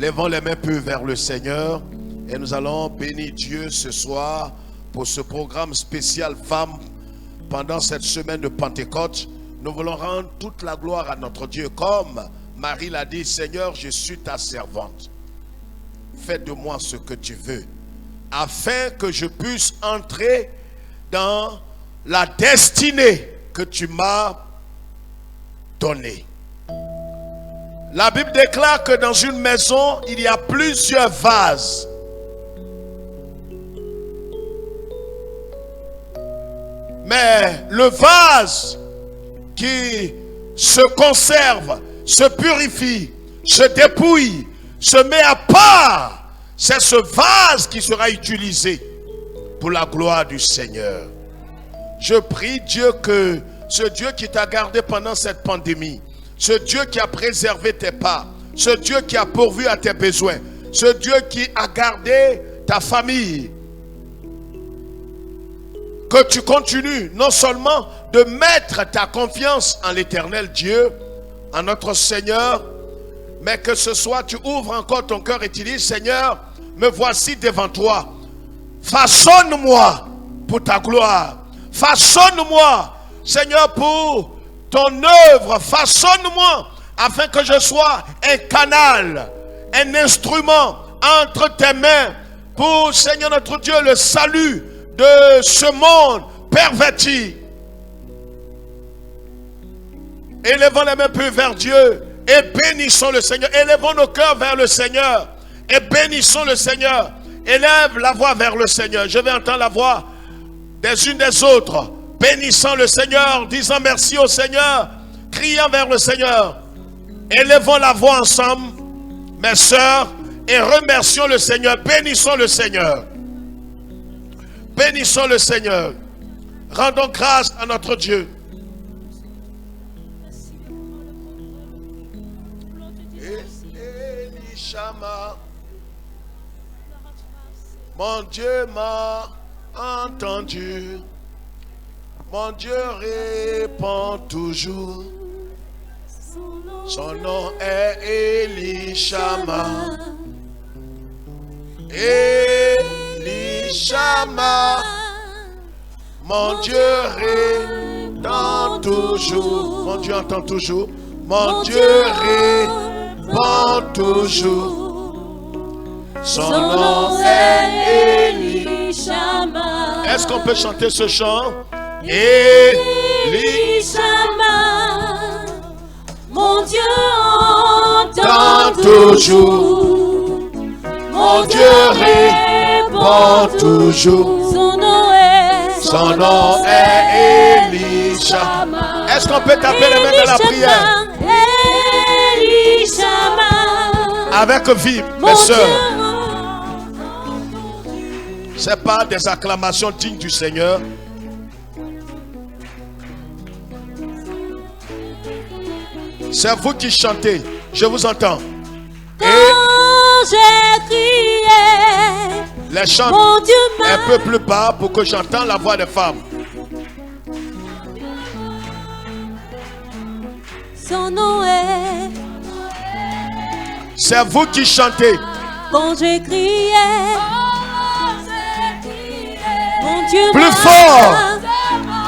Lèvons les mains peu vers le Seigneur et nous allons bénir Dieu ce soir pour ce programme spécial femmes pendant cette semaine de Pentecôte. Nous voulons rendre toute la gloire à notre Dieu comme Marie l'a dit. Seigneur, je suis ta servante. Fais de moi ce que tu veux afin que je puisse entrer dans la destinée que tu m'as donnée. La Bible déclare que dans une maison, il y a plusieurs vases. Mais le vase qui se conserve, se purifie, se dépouille, se met à part, c'est ce vase qui sera utilisé pour la gloire du Seigneur. Je prie Dieu que ce Dieu qui t'a gardé pendant cette pandémie, ce Dieu qui a préservé tes pas, ce Dieu qui a pourvu à tes besoins, ce Dieu qui a gardé ta famille, que tu continues non seulement de mettre ta confiance en l'éternel Dieu, en notre Seigneur, mais que ce soir tu ouvres encore ton cœur et tu dis: Seigneur, me voici devant toi. Façonne-moi pour ta gloire. Façonne-moi, Seigneur, pour ton œuvre. Façonne-moi afin que je sois un canal, un instrument entre tes mains pour, Seigneur notre Dieu, le salut de ce monde perverti. Élevons les mains peu vers Dieu et bénissons le Seigneur. Élevons nos cœurs vers le Seigneur et bénissons le Seigneur. Élève la voix vers le Seigneur. Je vais entendre la voix des unes des autres, bénissant le Seigneur, disant merci au Seigneur, criant vers le Seigneur. Élevons la voix ensemble, mes sœurs, et remercions le Seigneur. Bénissons le Seigneur. Bénissons le Seigneur. Rendons grâce à notre Dieu. Elishama, mon Dieu m'a entendu. Mon Dieu répond toujours. Son nom est Elishama. Elishama. Mon Dieu répond toujours. Mon Dieu entend toujours. Mon Dieu répond toujours. Son nom est Elishama. Est-ce qu'on peut chanter ce chant? Elishama, mon Dieu entend toujours. Mon Dieu répond toujours. Son nom est Elishama. Est-ce qu'on peut taper les mains dans la prière? Elishama, avec vie, mes sœurs. Ce n'est pas des acclamations dignes du Seigneur. C'est vous qui chantez. Je vous entends. Quand j'ai crié, les chants un peu plus bas pour que j'entende la voix des femmes. Son nom est. C'est vous qui chantez. Quand j'ai crié, mon Dieu plus fort.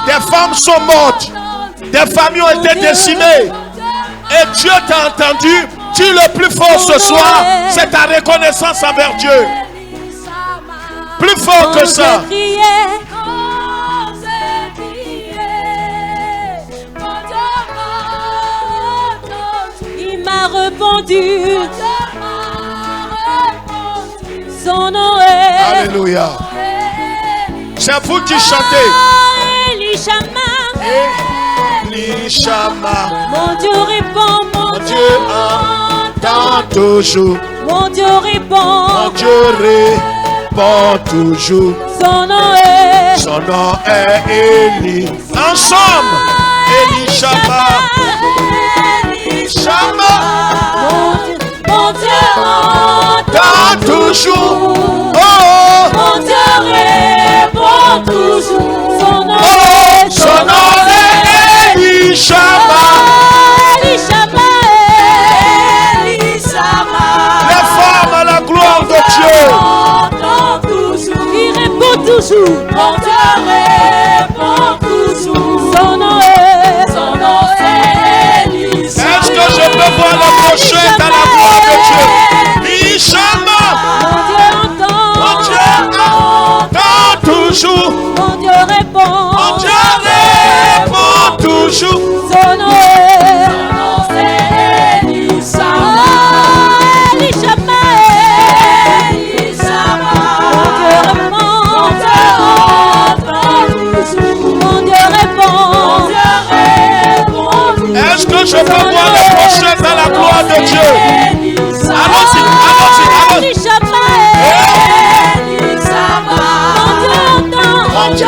Des femmes sont mortes. Des familles ont été décimées. Et Dieu t'a entendu. Dis le plus fort ce soir. C'est ta reconnaissance envers Dieu. Plus fort que ça. Il m'a répondu. Son nom est. Alléluia. C'est vous qui chantez. Elishama. Elishama. Mon Dieu répond, mon Dieu entend toujours. Mon Dieu répond. Mon Dieu répond toujours. Son nom est Eli. Ensemble. Elishama. Elishama. Mon Dieu entend toujours. Oh. Mon Dieu répond toujours. Son nom est Elishama. Elishama. Elishama. Les femmes toujours. Mon Dieu répond. Mon Dieu répond toujours. Son nom est. Son nom c'est Elishama. Oh, Elishama. Elishama. Mon Dieu répond. Mon Dieu entend toujours. Mon Dieu répond. Mon Dieu répond toujours. Est-ce que je peux voir les prochains dans la gloire de Dieu? Allons-y, allons-y, allons-y. Elishama. Elishama. Mon Dieu entend. Mon Dieu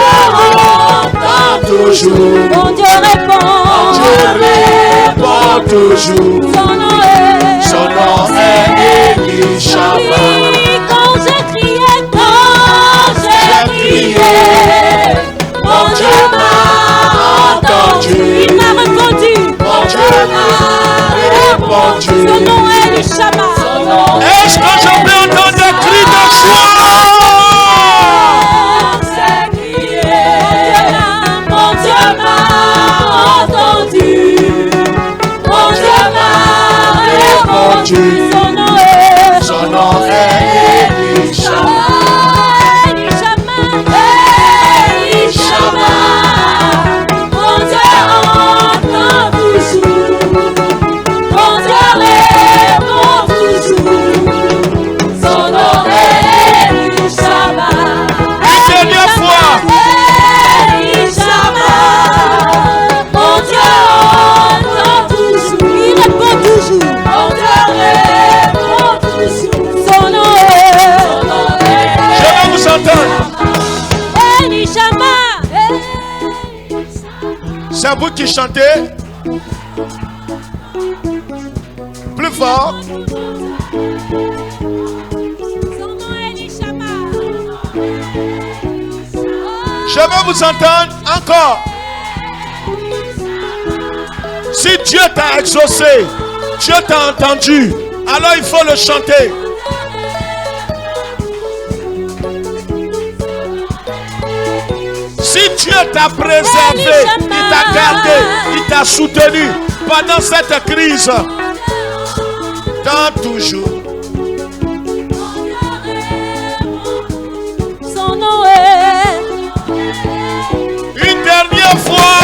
entend toujours. Mon Dieu répond. Dieu répond toujours. Son nom est. Son nom est Elishama. Oui, quand j'ai crié, Mon Dieu m'a entendu. il m'a répondu. Mon Dieu m'a répondu. Son nom est Elishama. Son nom Est-ce que je peux entendre des cris de joie? c'est crié. Mon Dieu m'a entendu. Mon Dieu m'a répondu. Son nom est. Son nom est Elishama. Elishama. Elishama. Mon Dieu entend toujours. Mon Dieu répond toujours. Son nom est Elishama. Une dernière fois. Elishama. Mon Dieu entend toujours. Il répond toujours. Mon Dieu répond toujours. Son nom est. Son nom est Je vais vous entendre. Elishama. C'est vous qui chantez. Plus fort. Son nom est Elishama. Je vais vous entendre encore. Si Dieu t'a exaucé, Dieu t'a entendu, alors il faut le chanter. Si Dieu t'a préservé, il t'a gardé, il t'a soutenu pendant cette crise, tant toujours. Son nom est. Une dernière fois.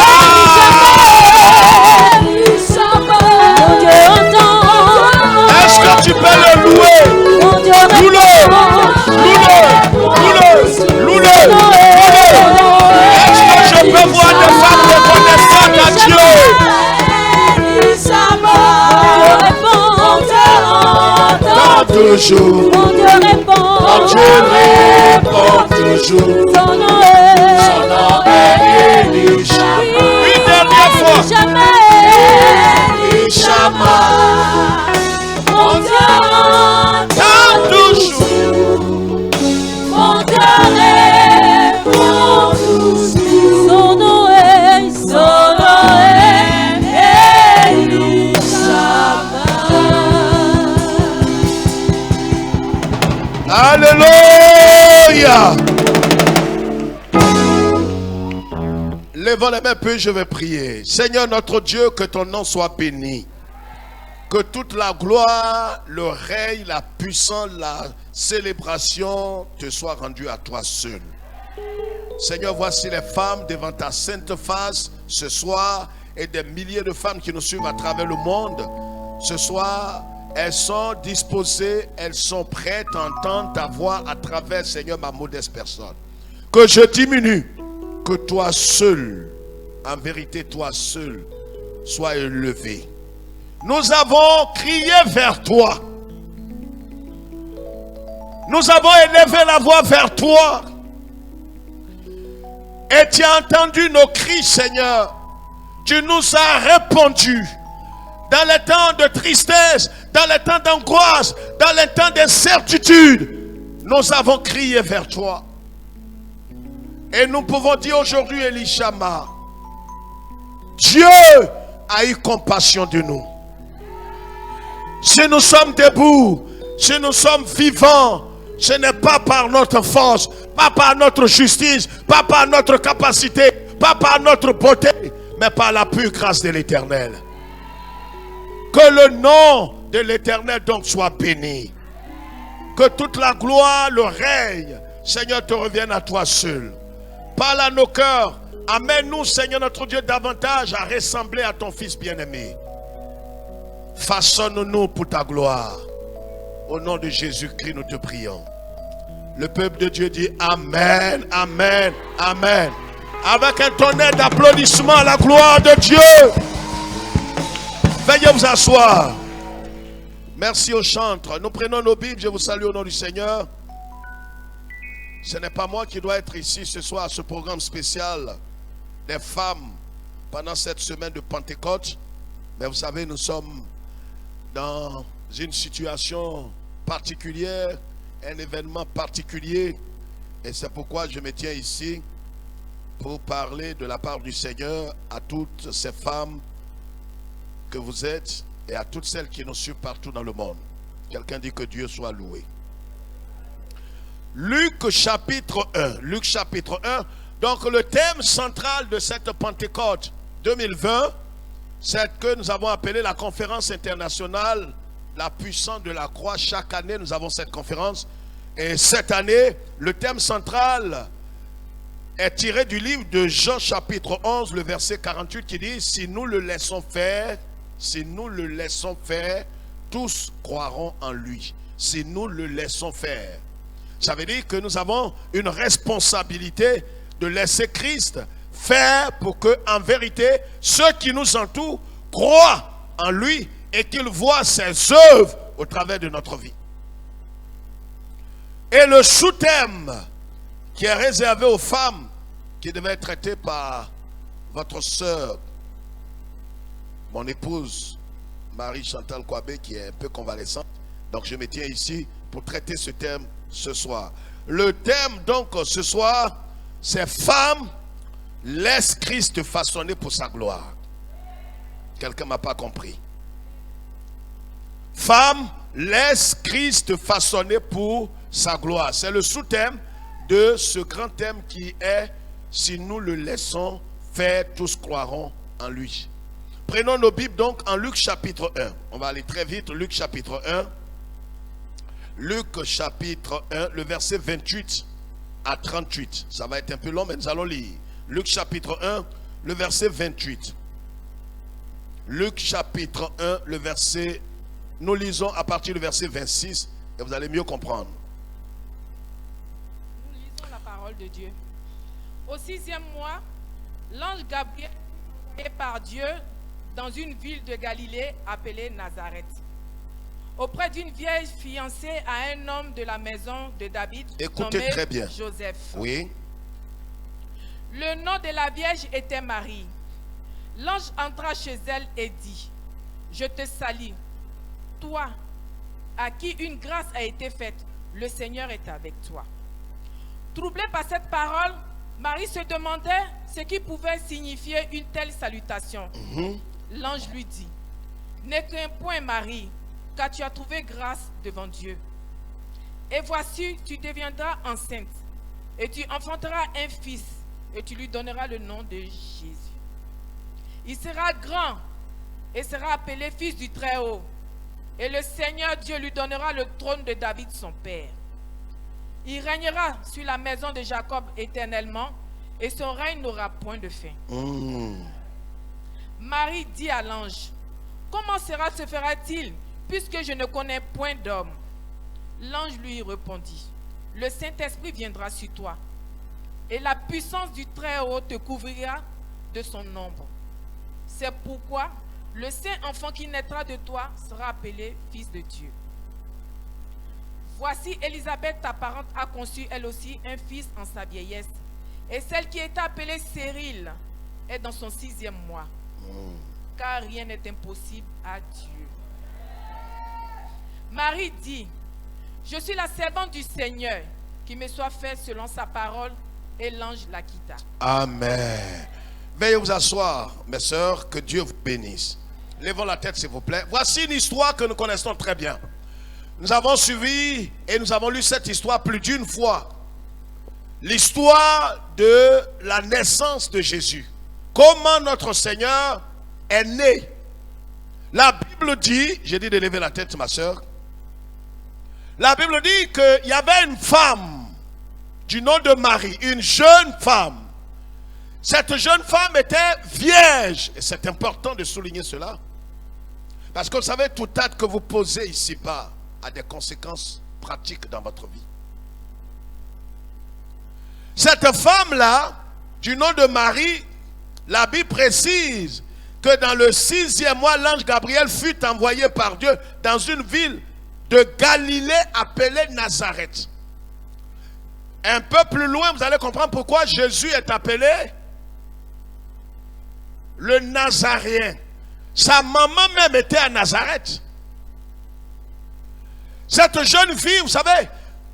Mon Dieu entend. Est-ce que tu peux le louer? Mon Dieu Loue-le, répond. loue-le, loue-le, loue-le. Est-ce que je peux voir des femmes reconnaissantes à Dieu? Mon Dieu répond. Tant toujours. Mon Dieu répond. Mon Dieu répond toujours. Son nom est. Son nom est Elishama. Une dernière fois. Elishama. Elishama. Mon Dieu entend Tant toujours. Mon Dieu répond toujours. Son nom est. Son nom est Elishama. Alléluia. Lèvons les mains, puis je vais prier. Seigneur notre Dieu, que ton nom soit béni. Que toute la gloire, le règne, la puissance, la célébration te soit rendue à toi seul. Seigneur, voici les femmes devant ta sainte face ce soir et des milliers de femmes qui nous suivent à travers le monde. Ce soir, elles sont disposées, elles sont prêtes à entendre ta voix à travers, Seigneur, ma modeste personne. Que je diminue, que toi seul, en vérité, toi seul, sois élevé. Nous avons crié vers toi. Nous avons élevé la voix vers toi. Et tu as entendu nos cris, Seigneur. Tu nous as répondu. Dans les temps de tristesse, dans les temps d'angoisse, dans les temps d'incertitude, nous avons crié vers toi. Et nous pouvons dire aujourd'hui, Elishama, Dieu a eu compassion de nous. Si nous sommes debout, si nous sommes vivants, ce n'est pas par notre force, pas par notre justice, pas par notre capacité, pas par notre beauté, mais par la pure grâce de l'Éternel. Que le nom de l'Éternel donc soit béni. Que toute la gloire, le règne, Seigneur, te revienne à toi seul. Parle à nos cœurs. Amène-nous, Seigneur notre Dieu, davantage à ressembler à ton Fils bien-aimé. Façonne-nous pour ta gloire. Au nom de Jésus-Christ, nous te prions. Le peuple de Dieu dit Amen, Amen, Amen. Avec un tonnerre d'applaudissements à la gloire de Dieu. Veuillez vous asseoir. Merci au chantre. Nous prenons nos Bibles. Je vous salue au nom du Seigneur. Ce n'est pas moi qui dois être ici ce soir à ce programme spécial des femmes pendant cette semaine de Pentecôte. Mais vous savez, nous sommes dans une situation particulière, un événement particulier. Et c'est pourquoi je me tiens ici pour parler de la part du Seigneur à toutes ces femmes que vous êtes et à toutes celles qui nous suivent partout dans le monde. Quelqu'un dit que Dieu soit loué. Luc chapitre 1. Luc chapitre 1. Donc le thème central de cette Pentecôte 2020, c'est que nous avons appelé la conférence internationale La puissance de la croix. Chaque année, nous avons cette conférence. Et cette année, le thème central est tiré du livre de Jean chapitre 11, le verset 48 qui dit « Si nous le laissons faire, tous croiront en lui. » Si nous le laissons faire. Ça veut dire que nous avons une responsabilité de laisser Christ faire pour que, en vérité, ceux qui nous entourent croient en lui et qu'ils voient ses œuvres au travers de notre vie. Et le sous-thème qui est réservé aux femmes qui devait être traité par votre sœur, mon épouse Marie-Chantal Kouabé, qui est un peu convalescente. Donc je me tiens ici pour traiter ce thème ce soir. Le thème donc ce soir, c'est femmes, laisse Christ te façonner pour sa gloire. Quelqu'un ne m'a pas compris. Femme, laisse Christ te façonner pour sa gloire. C'est le sous-thème de ce grand thème qui est si nous le laissons faire, tous croiront en lui. Prenons nos Bibles donc en Luc chapitre 1. On va aller très vite. Luc chapitre 1. Luc chapitre 1, le verset 28 à 38. Ça va être un peu long, mais nous allons lire. Luc chapitre 1, le verset 28. Luc chapitre 1, le verset... Nous lisons à partir du verset 26 et vous allez mieux comprendre. Nous lisons la parole de Dieu. Au 6e mois, l'ange Gabriel est par Dieu dans une ville de Galilée appelée Nazareth, auprès d'une vieille fiancée à un homme de la maison de David, Écoutez nommé très bien. Joseph. Oui. Le nom de la Vierge était Marie. L'ange entra chez elle et dit, « Je te salue, toi, à qui une grâce a été faite, le Seigneur est avec toi. » Troublée par cette parole, Marie se demandait ce qui pouvait signifier une telle salutation. L'ange lui dit, « Ne crains point, Marie, car tu as trouvé grâce devant Dieu. Et voici, tu deviendras enceinte, et tu enfanteras un fils, et tu lui donneras le nom de Jésus. Il sera grand, et sera appelé fils du Très-Haut. Et le Seigneur Dieu lui donnera le trône de David son père. Il régnera sur la maison de Jacob éternellement, et son règne n'aura point de fin. » Marie dit à l'ange, « Comment cela se fera-t-il, puisque je ne connais point d'homme? » L'ange lui répondit, « Le Saint-Esprit viendra sur toi, et la puissance du Très-Haut te couvrira de son ombre. C'est pourquoi le saint enfant qui naîtra de toi sera appelé fils de Dieu. Voici Élisabeth, ta parente, a conçu elle aussi un fils en sa vieillesse, et celle qui est appelée stérile est dans son 6e mois, car rien n'est impossible à Dieu. » Marie dit, « Je suis la servante du Seigneur, qu'il me soit fait selon sa parole. » Et l'ange la quitta. Amen. Veuillez vous asseoir, mes sœurs, que Dieu vous bénisse. Levons la tête, s'il vous plaît. Voici une histoire que nous connaissons très bien. Nous avons suivi et nous avons lu cette histoire plus d'une fois. L'histoire de la naissance de Jésus. Comment notre Seigneur est né. La Bible dit, j'ai dit de lever la tête, ma sœur. La Bible dit qu'il y avait une femme du nom de Marie, une jeune femme, Cette jeune femme était vierge. Et c'est important de souligner cela. Parce que vous savez, tout acte que vous posez ici-bas a des conséquences pratiques dans votre vie. Cette femme-là, du nom de Marie, la Bible précise que dans le 6e mois, l'ange Gabriel fut envoyé par Dieu dans une ville de Galilée appelée Nazareth. Un peu plus loin, vous allez comprendre pourquoi Jésus est appelé le Nazaréen. Sa maman même était à Nazareth. Cette jeune fille, vous savez,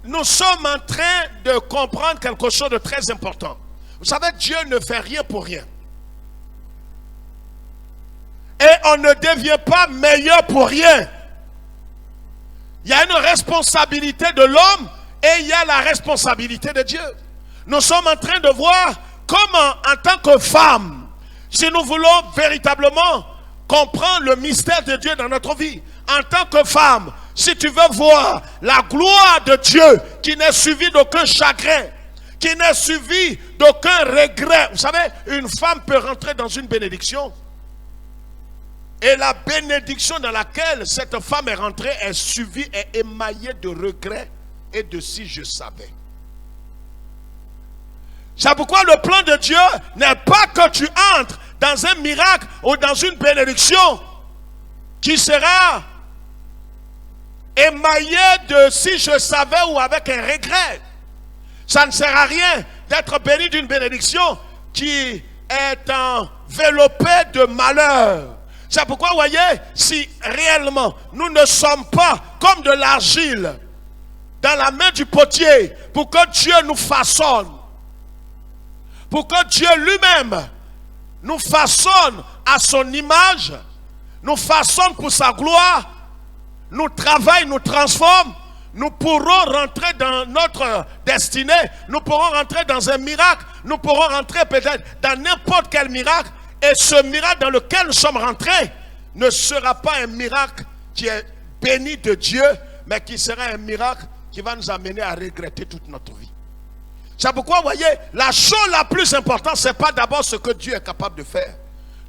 nous sommes en train de comprendre quelque chose de très important. Vous savez, Dieu ne fait rien pour rien. Et on ne devient pas meilleur pour rien. Il y a une responsabilité de l'homme et il y a la responsabilité de Dieu. Nous sommes en train de voir comment, en tant que femme, si nous voulons véritablement comprendre le mystère de Dieu dans notre vie, en tant que femme, si tu veux voir la gloire de Dieu qui n'est suivie d'aucun chagrin, qui n'est suivie d'aucun regret. Vous savez, une femme peut rentrer dans une bénédiction et la bénédiction dans laquelle cette femme est rentrée est suivie et émaillée de regrets et de si je savais. C'est pourquoi le plan de Dieu n'est pas que tu entres dans un miracle ou dans une bénédiction qui sera émaillé de si je savais ou avec un regret. Ça ne sert à rien d'être béni d'une bénédiction qui est enveloppée de malheur. C'est pourquoi, vous voyez, si réellement nous ne sommes pas comme de l'argile dans la main du potier pour que Dieu nous façonne, pour que Dieu lui-même nous façonne à son image, nous façonne pour sa gloire, nous travaille, nous transforme, nous pourrons rentrer dans notre destinée, nous pourrons rentrer dans un miracle, nous pourrons rentrer peut-être dans n'importe quel miracle, et ce miracle dans lequel nous sommes rentrés ne sera pas un miracle qui est béni de Dieu, mais qui sera un miracle qui va nous amener à regretter toute notre vie. C'est pourquoi, vous voyez, la chose la plus importante, ce n'est pas d'abord ce que Dieu est capable de faire.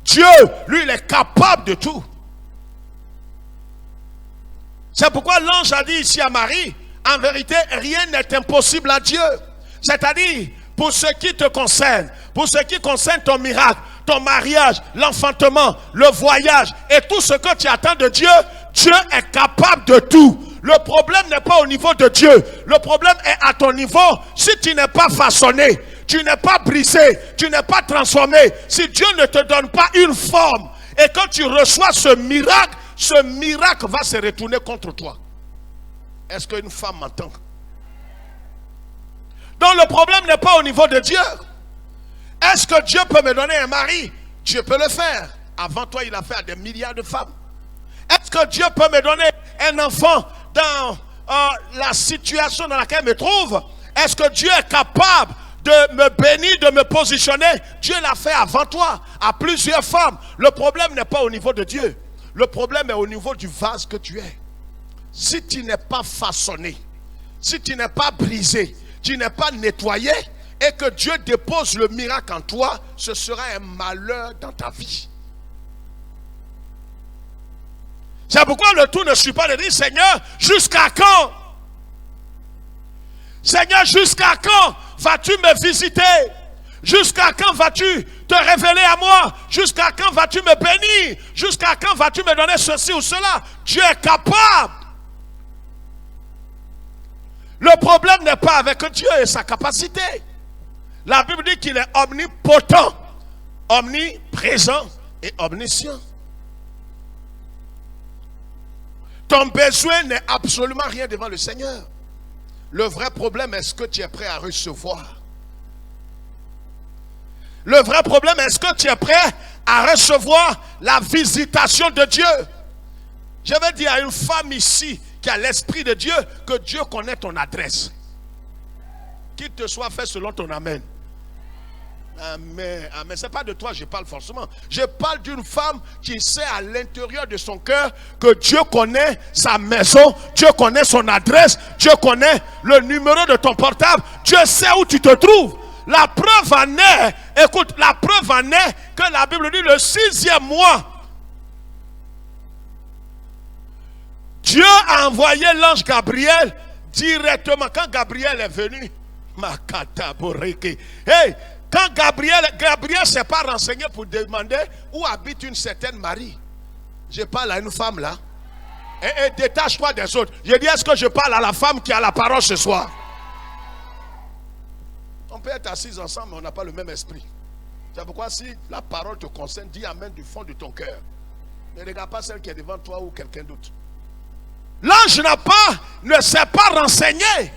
Dieu, lui, il est capable de tout. C'est pourquoi l'ange a dit ici à Marie, en vérité, rien n'est impossible à Dieu. C'est-à-dire, pour ce qui te concerne, pour ce qui concerne ton miracle, ton mariage, l'enfantement, le voyage et tout ce que tu attends de Dieu, Dieu est capable de tout. Le problème n'est pas au niveau de Dieu. Le problème est à ton niveau. Si tu n'es pas façonné, tu n'es pas brisé, tu n'es pas transformé, si Dieu ne te donne pas une forme et que tu reçois ce miracle va se retourner contre toi. Est-ce qu'une femme m'entend? Donc le problème n'est pas au niveau de Dieu. Est-ce que Dieu peut me donner un mari? Dieu peut le faire. Avant toi, il a fait à des milliards de femmes. Est-ce que Dieu peut me donner un enfant dans la situation dans laquelle je me trouve? Est-ce que Dieu est capable de me bénir, de me positionner? Dieu l'a fait avant toi, à plusieurs femmes. Le problème n'est pas au niveau de Dieu. Le problème est au niveau du vase que tu es. Si tu n'es pas façonné, si tu n'es pas brisé, tu n'es pas nettoyé, et que Dieu dépose le miracle en toi, ce sera un malheur dans ta vie. C'est pourquoi le tout ne suit pas de dire, Seigneur, jusqu'à quand? Seigneur, jusqu'à quand vas-tu me visiter? Jusqu'à quand vas-tu te révéler à moi? Jusqu'à quand vas-tu me bénir? Jusqu'à quand vas-tu me donner ceci ou cela? Dieu est capable. Le problème n'est pas avec Dieu et sa capacité. La Bible dit qu'il est omnipotent, omniprésent et omniscient. Ton besoin n'est absolument rien devant le Seigneur. Le vrai problème, est-ce que tu es prêt à recevoir? Le vrai problème, est-ce que tu es prêt à recevoir la visitation de Dieu? Je vais dire à une femme ici qui a l'esprit de Dieu que Dieu connaît ton adresse. Qu'il te soit fait selon ton amen. Amen. Amen. Ce n'est pas de toi je parle forcément. Je parle d'une femme qui sait à l'intérieur de son cœur que Dieu connaît sa maison, Dieu connaît son adresse, Dieu connaît le numéro de ton portable, Dieu sait où tu te trouves. la preuve en est, écoute, la preuve en est que la Bible dit le 6e mois, Dieu a envoyé l'ange Gabriel directement. Quand Gabriel est venu, hey, quand Gabriel ne s'est pas renseigné pour demander où habite une certaine Marie. Je parle à une femme là. Et détache-toi des autres. Je dis, est-ce que je parle à la femme qui a la parole ce soir? On peut être assis ensemble, mais on n'a pas le même esprit. C'est pourquoi si la parole te concerne, dis amen du fond de ton cœur. Ne regarde pas celle qui est devant toi ou quelqu'un d'autre. L'ange ne s'est pas renseigné.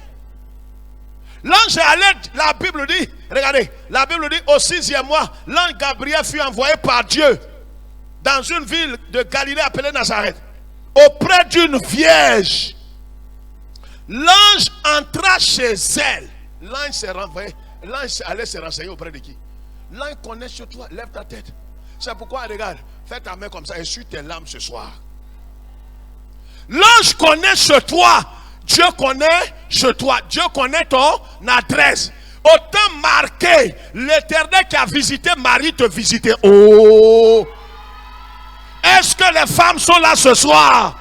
L'ange est allé, la Bible dit, regardez, la Bible dit au 6e mois, l'ange Gabriel fut envoyé par Dieu dans une ville de Galilée appelée Nazareth, auprès d'une vierge. L'ange entra chez elle. L'ange s'est renvoyé. L'ange allait se renseigner auprès de qui? L'ange connaît sur toi, lève ta tête. C'est pourquoi, regarde, fais ta main comme ça, essuie tes larmes ce soir. L'ange connaît sur toi. Dieu connaît sur toi. Dieu connaît ton adresse. Autant marqué, l'Éternel qui a visité Marie te visiter. Oh! Est-ce que les femmes sont là ce soir?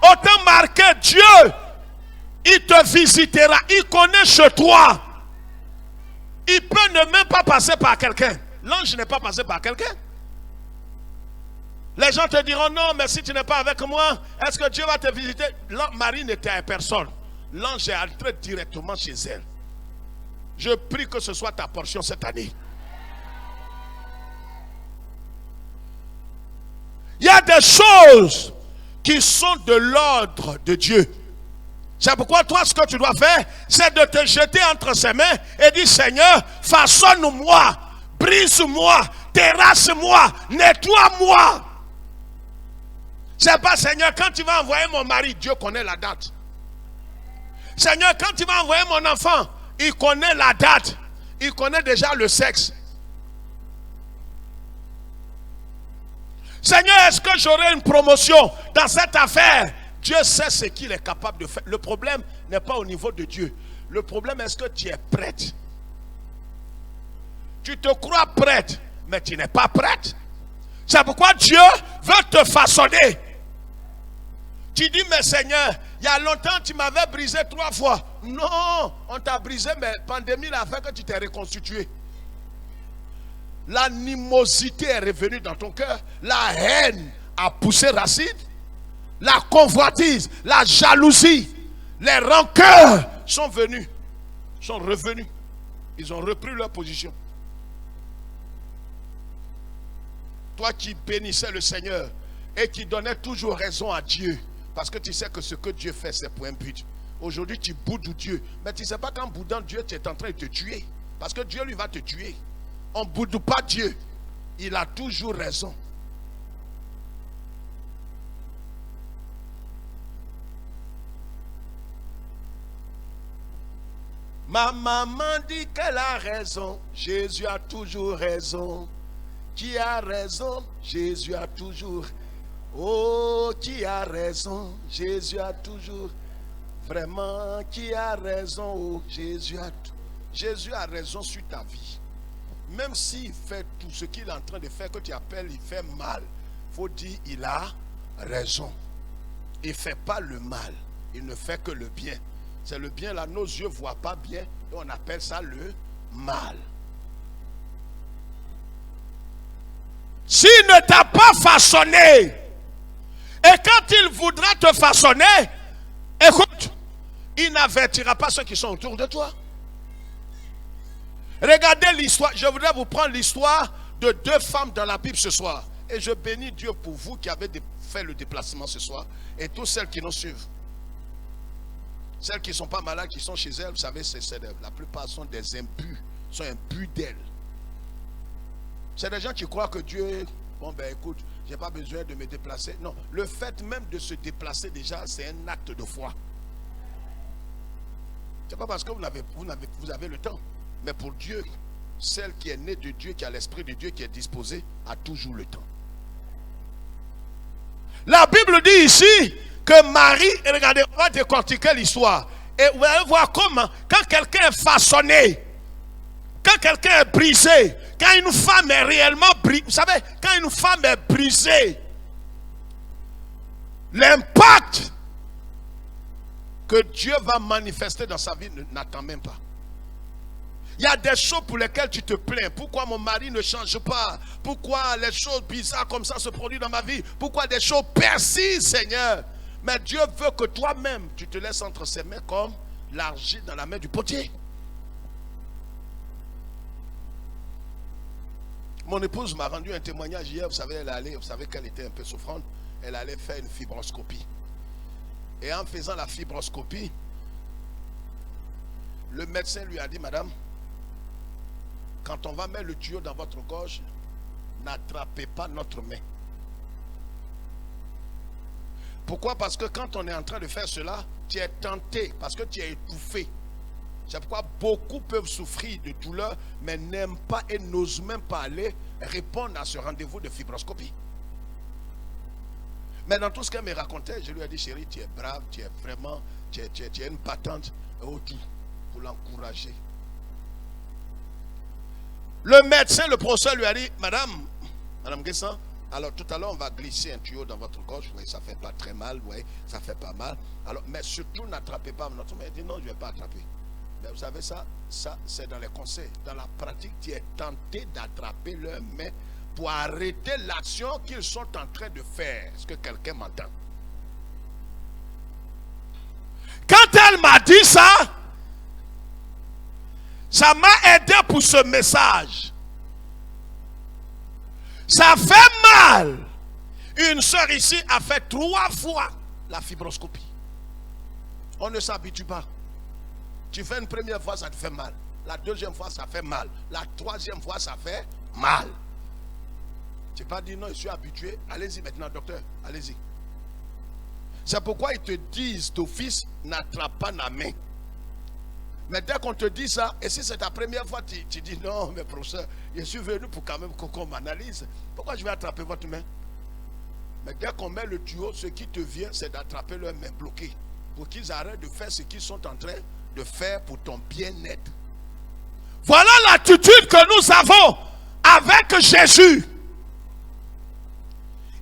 Autant marqué, Dieu, il te visitera. Il connaît sur toi. Il peut ne même pas passer par quelqu'un. L'ange n'est pas passé par quelqu'un. Les gens te diront non, mais si tu n'es pas avec moi, est-ce que Dieu va te visiter? Marie n'était à personne. L'ange est entré directement chez elle. Je prie que ce soit ta portion cette année. Il y a des choses qui sont de l'ordre de Dieu. C'est pourquoi toi, ce que tu dois faire, c'est de te jeter entre ses mains et dire, Seigneur, façonne-moi, brise-moi, terrasse-moi, nettoie-moi. C'est pas, Seigneur, quand tu vas envoyer mon mari, Dieu connaît la date. Seigneur, quand tu vas envoyer mon enfant, il connaît la date. Il connaît déjà le sexe. Seigneur, est-ce que j'aurai une promotion dans cette affaire? Dieu sait ce qu'il est capable de faire. Le problème n'est pas au niveau de Dieu. Le problème, est-ce que tu es prête? Tu te crois prête, mais tu n'es pas prête. C'est pourquoi Dieu veut te façonner. Tu dis, mais Seigneur, il y a longtemps tu m'avais brisé 3 fois. Non, on t'a brisé, mais la pandémie a fait que tu t'es reconstitué. L'animosité est revenue dans ton cœur. La haine a poussé racine. La convoitise, la jalousie, les rancœurs sont venus, sont revenus. Ils ont repris leur position. Toi qui bénissais le Seigneur et qui donnais toujours raison à Dieu, parce que tu sais que ce que Dieu fait, c'est pour un but. Aujourd'hui, tu boudes Dieu, mais tu ne sais pas qu'en boudant Dieu, tu es en train de te tuer. Parce que Dieu, lui, va te tuer. On ne boude pas Dieu. Il a toujours raison. Ma maman dit qu'elle a raison. Jésus a toujours raison. Qui a raison? Jésus a toujours. Oh, qui a raison? Jésus a toujours. Vraiment, qui a raison? Oh, Jésus a raison sur ta vie. Même s'il fait tout ce qu'il est en train de faire, que tu appelles, il fait mal. Il faut dire, il a raison. Il ne fait pas le mal. Il ne fait que le bien. C'est le bien là, nos yeux ne voient pas bien. Et on appelle ça le mal. S'il ne t'a pas façonné, et quand il voudra te façonner, écoute, il n'avertira pas ceux qui sont autour de toi. Regardez l'histoire. Je voudrais vous prendre l'histoire de 2 femmes dans la Bible ce soir. Et je bénis Dieu pour vous qui avez fait le déplacement ce soir. Et toutes celles qui nous suivent. Celles qui ne sont pas malades, qui sont chez elles, vous savez, la plupart sont des imbus. Sont imbus d'elles. C'est des gens qui croient que Dieu, bon ben écoute, je n'ai pas besoin de me déplacer. Non, le fait même de se déplacer déjà, c'est un acte de foi. Ce n'est pas parce que vous avez le temps. Mais pour Dieu, celle qui est née de Dieu, qui a l'esprit de Dieu, qui est disposée, a toujours le temps. La Bible dit ici que Marie, et regardez, on va décortiquer l'histoire. Et vous allez voir comment, quand quelqu'un est façonné, quand quelqu'un est brisé, quand une femme est réellement brisée, vous savez, quand une femme est brisée, l'impact que Dieu va manifester dans sa vie n'attend même pas. Il y a des choses pour lesquelles tu te plains. Pourquoi mon mari ne change pas? Pourquoi les choses bizarres comme ça se produisent dans ma vie? Pourquoi des choses persistent, Seigneur? Mais Dieu veut que toi-même, tu te laisses entre ses mains comme l'argile dans la main du potier. Mon épouse m'a rendu un témoignage hier. Vous savez, elle allait, vous savez qu'elle était un peu souffrante. Elle allait faire une fibroscopie. Et en faisant la fibroscopie, le médecin lui a dit, madame, quand on va mettre le tuyau dans votre gorge, n'attrapez pas notre main. Pourquoi? Parce que quand on est en train de faire cela, tu es tenté, parce que tu es étouffé. C'est pourquoi beaucoup peuvent souffrir de douleur, mais n'aiment pas et n'osent même pas aller répondre à ce rendez-vous de fibroscopie. Mais dans tout ce qu'elle me racontait, je lui ai dit, chérie, tu es brave, tu es vraiment, tu es une battante autour pour l'encourager. Le médecin, le professeur lui a dit, madame Guessan, alors tout à l'heure on va glisser un tuyau dans votre gorge, vous voyez, ça fait pas très mal, vous voyez, ça fait pas mal. Alors, mais surtout n'attrapez pas notre main. Elle dit non, je ne vais pas attraper. Mais vous savez ça c'est dans les conseils. Dans la pratique, tu es tenté d'attraper leur main pour arrêter l'action qu'ils sont en train de faire. Est-ce que quelqu'un m'entend? Quand elle m'a dit ça m'a aidé pour ce message. Ça fait mal. Une soeur ici a fait 3 fois la fibroscopie. On ne s'habitue pas. Tu fais une première fois, ça te fait mal. La deuxième fois, ça fait mal. La troisième fois, ça fait mal. Tu n'as pas dit non, je suis habitué. Allez-y maintenant, docteur. Allez-y. C'est pourquoi ils te disent d'office, n'attrape pas la main. Mais dès qu'on te dit ça, et si c'est ta première fois, tu dis non, mais professeur, je suis venu pour quand même qu'on m'analyse. Pourquoi je vais attraper votre main? Mais dès qu'on met le tuyau, ce qui te vient, c'est d'attraper leur main bloquée. Pour qu'ils arrêtent de faire ce qu'ils sont en train de faire pour ton bien-être. Voilà l'attitude que nous avons avec Jésus.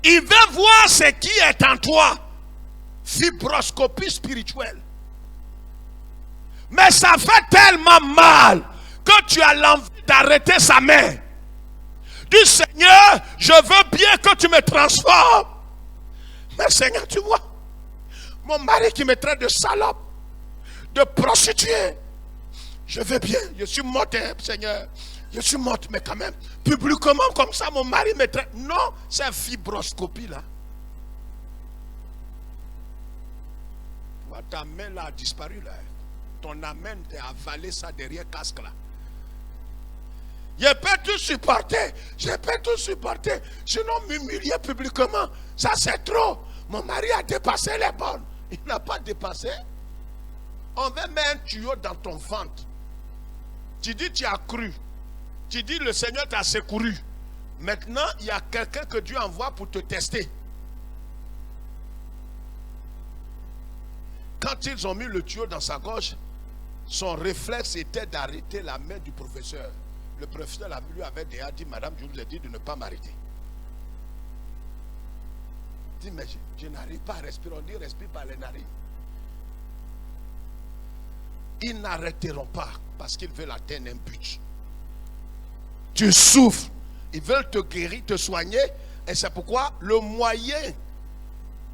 Il veut voir ce qui est en toi. Fibroscopie spirituelle. Mais ça fait tellement mal que tu as l'envie d'arrêter sa main. Dis Seigneur, je veux bien que tu me transformes. Mais Seigneur, tu vois, mon mari qui me traite de salope, de prostituée. Je veux bien, je suis morte, Seigneur. Je suis morte, mais quand même, publiquement comme ça, mon mari me traite. Non, c'est fibroscopie là. Ta main là a disparu là. Ton amène t'a avalé ça derrière casque là. Je peux tout supporter. Je peux tout supporter. Sinon m'humilier publiquement. Ça c'est trop. Mon mari a dépassé les bornes. Il n'a pas dépassé. On va mettre un tuyau dans ton ventre. Tu dis tu as cru. Tu dis le Seigneur t'a secouru. Maintenant il y a quelqu'un que Dieu envoie pour te tester. Quand ils ont mis le tuyau dans sa gorge, son réflexe était d'arrêter la main du professeur. Le professeur lui avait déjà dit, madame, je vous ai dit de ne pas m'arrêter. Il dit, mais je n'arrive pas à respirer. On dit, respire par les narines. Ils n'arrêteront pas parce qu'ils veulent atteindre un but. Tu souffres. Ils veulent te guérir, te soigner. Et c'est pourquoi le moyen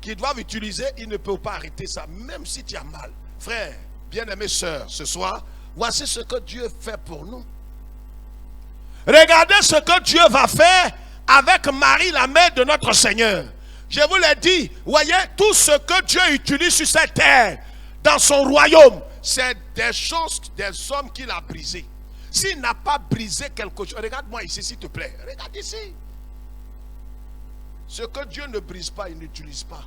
qu'ils doivent utiliser, ils ne peuvent pas arrêter ça, même si tu as mal. Frère, bien-aimé sœur, ce soir, voici ce que Dieu fait pour nous. Regardez ce que Dieu va faire avec Marie, la mère de notre Seigneur. Je vous l'ai dit, voyez, tout ce que Dieu utilise sur cette terre, dans son royaume, c'est des choses, des hommes qu'il a brisés. S'il n'a pas brisé quelque chose, regarde-moi ici, s'il te plaît. Regarde ici. Ce que Dieu ne brise pas, il n'utilise pas.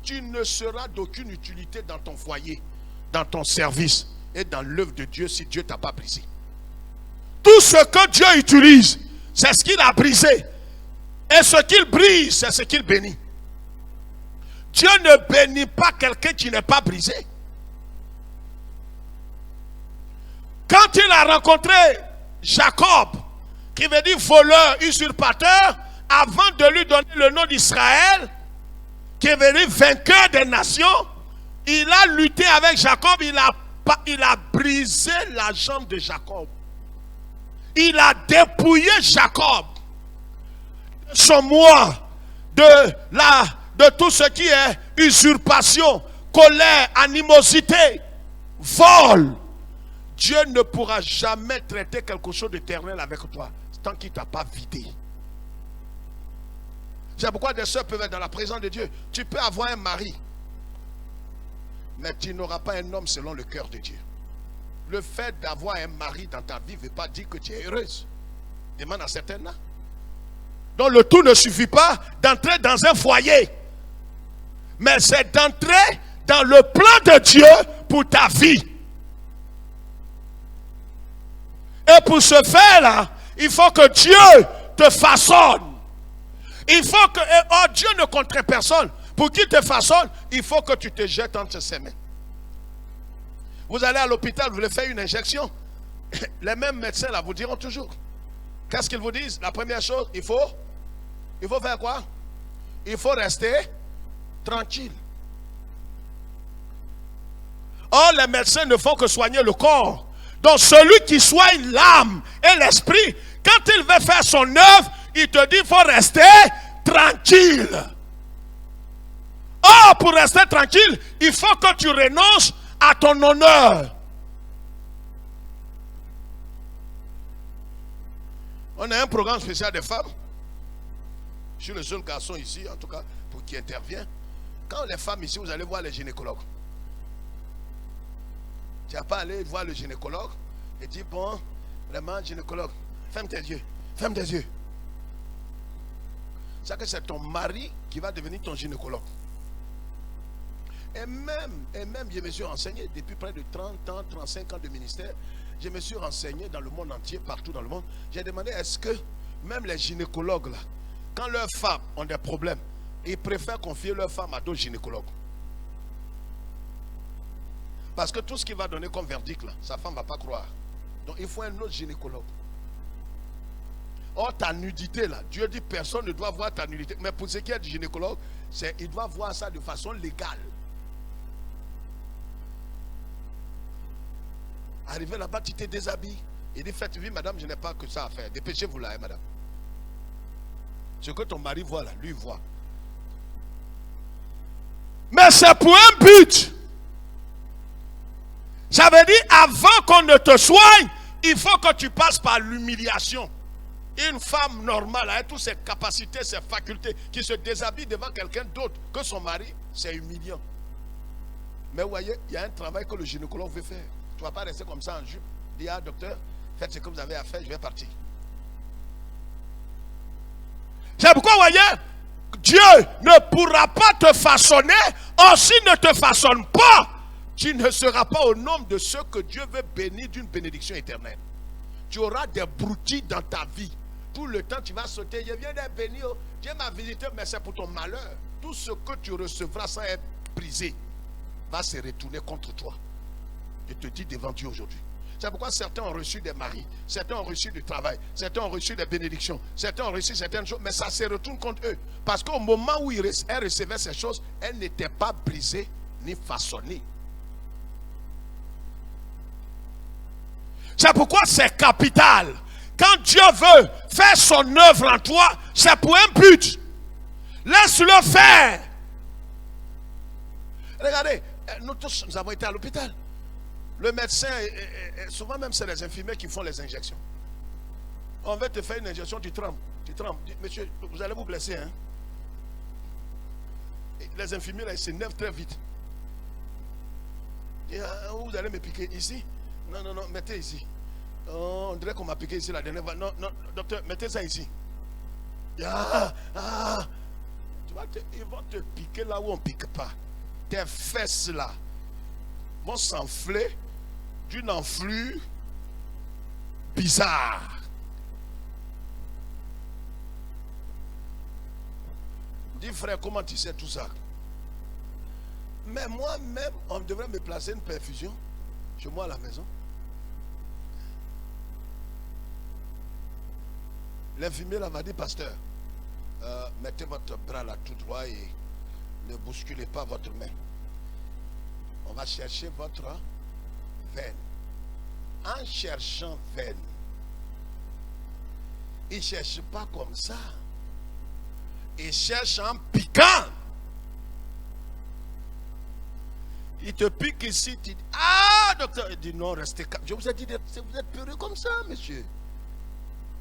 Tu ne seras d'aucune utilité dans ton foyer, dans ton service et dans l'œuvre de Dieu si Dieu ne t'a pas brisé. Tout ce que Dieu utilise, c'est ce qu'il a brisé. Et ce qu'il brise, c'est ce qu'il bénit. Dieu ne bénit pas quelqu'un qui n'est pas brisé. Quand il a rencontré Jacob, qui veut dire voleur, usurpateur, avant de lui donner le nom d'Israël, qui veut dire vainqueur des nations, il a lutté avec Jacob, il a brisé la jambe de Jacob. Il a dépouillé Jacob de son moi, de tout ce qui est usurpation, colère, animosité, vol. Dieu ne pourra jamais traiter quelque chose d'éternel avec toi tant qu'il ne t'a pas vidé. C'est pourquoi des soeurs peuvent être dans la présence de Dieu. Tu peux avoir un mari, mais tu n'auras pas un homme selon le cœur de Dieu. Le fait d'avoir un mari dans ta vie ne veut pas dire que tu es heureuse. Demande à certaines là. Donc le tout ne suffit pas d'entrer dans un foyer, mais c'est d'entrer dans le plan de Dieu pour ta vie. Et pour ce faire-là, il faut que Dieu te façonne. Il faut que... Oh, Dieu ne contraint personne. Pour qu'il te façonne, il faut que tu te jettes entre ses mains. Vous allez à l'hôpital, vous voulez faire une injection. Les mêmes médecins là vous diront toujours. Qu'est-ce qu'ils vous disent? La première chose, il faut faire quoi? Il faut rester tranquille. Or, les médecins ne font que soigner le corps. Donc, celui qui soigne l'âme et l'esprit, quand il veut faire son œuvre, il te dit, il faut rester tranquille. Or, pour rester tranquille, il faut que tu renonces à ton honneur. On a un programme spécial des femmes. Je suis le seul garçon ici, en tout cas, pour qui intervient. Quand les femmes ici, vous allez voir les gynécologues. Tu n'as pas allé voir le gynécologue et dire, bon, vraiment, gynécologue, ferme tes yeux, ferme tes yeux. C'est que c'est ton mari qui va devenir ton gynécologue. Et même, je me suis renseigné depuis près de 30 ans, 35 ans de ministère. Je me suis renseigné dans le monde entier, partout dans le monde. J'ai demandé, est-ce que même les gynécologues, là, quand leurs femmes ont des problèmes, ils préfèrent confier leurs femmes à d'autres gynécologues. Parce que tout ce qu'il va donner comme verdict, là, sa femme ne va pas croire. Donc il faut un autre gynécologue. Or, ta nudité, là, Dieu dit personne ne doit voir ta nudité. Mais pour ce qui est du gynécologue, il doit voir ça de façon légale. Arrivé là-bas, tu te déshabilles. Il dit, faites, oui, madame, je n'ai pas que ça à faire. Dépêchez-vous là, hein, madame. Ce que ton mari voit là, lui voit. Mais c'est pour un but. Ça veut dire, avant qu'on ne te soigne, il faut que tu passes par l'humiliation. Une femme normale, avec toutes ses capacités, ses facultés, qui se déshabille devant quelqu'un d'autre que son mari, c'est humiliant. Mais vous voyez, il y a un travail que le gynécologue veut faire. Tu ne vas pas rester comme ça en jupe. Dis, ah docteur, faites ce que vous avez à faire, je vais partir. C'est pourquoi, vous voyez, Dieu ne pourra pas te façonner. Or, s'il ne te façonne pas, tu ne seras pas au nombre de ceux que Dieu veut bénir d'une bénédiction éternelle. Tu auras des broutilles dans ta vie. Tout le temps, tu vas sauter. Je viens d'être béni. Dieu m'a visité, mais c'est pour ton malheur. Tout ce que tu recevras sans être brisé va se retourner contre toi. Je te dis devant Dieu aujourd'hui. C'est pourquoi certains ont reçu des maris, certains ont reçu du travail, certains ont reçu des bénédictions, certains ont reçu certaines choses, mais ça se retourne contre eux. Parce qu'au moment où elles recevaient ces choses, elles n'étaient pas brisées ni façonnées. C'est pourquoi c'est capital. Quand Dieu veut faire son œuvre en toi, c'est pour un but. Laisse-le faire. Regardez, nous tous, nous avons été à l'hôpital. Le médecin, souvent même c'est les infirmiers qui font les injections. On va te faire une injection, tu trembles. Tu trembles. Monsieur, vous allez vous blesser. Hein? Les infirmiers, là, ils s'énervent très vite. Vous allez me piquer ici? Non, non, non, mettez ici. Oh, on dirait qu'on m'a piqué ici la dernière fois. Non, non, docteur, mettez ça ici. Tu vois, ils vont te piquer là où on ne pique pas. Tes fesses là vont s'enfler d'une enflure bizarre. Dis frère, comment tu sais tout ça? Mais moi-même, on devrait me placer une perfusion chez moi à la maison. L'infirmier là m'a dit, pasteur, mettez votre bras là tout droit et ne bousculez pas votre main. On va chercher votre veine. En cherchant veine, il ne cherche pas comme ça. Il cherche en piquant. Il te pique ici, tu dis, ah docteur, il dit non, restez calme. Je vous ai dit, vous êtes peureux comme ça, monsieur.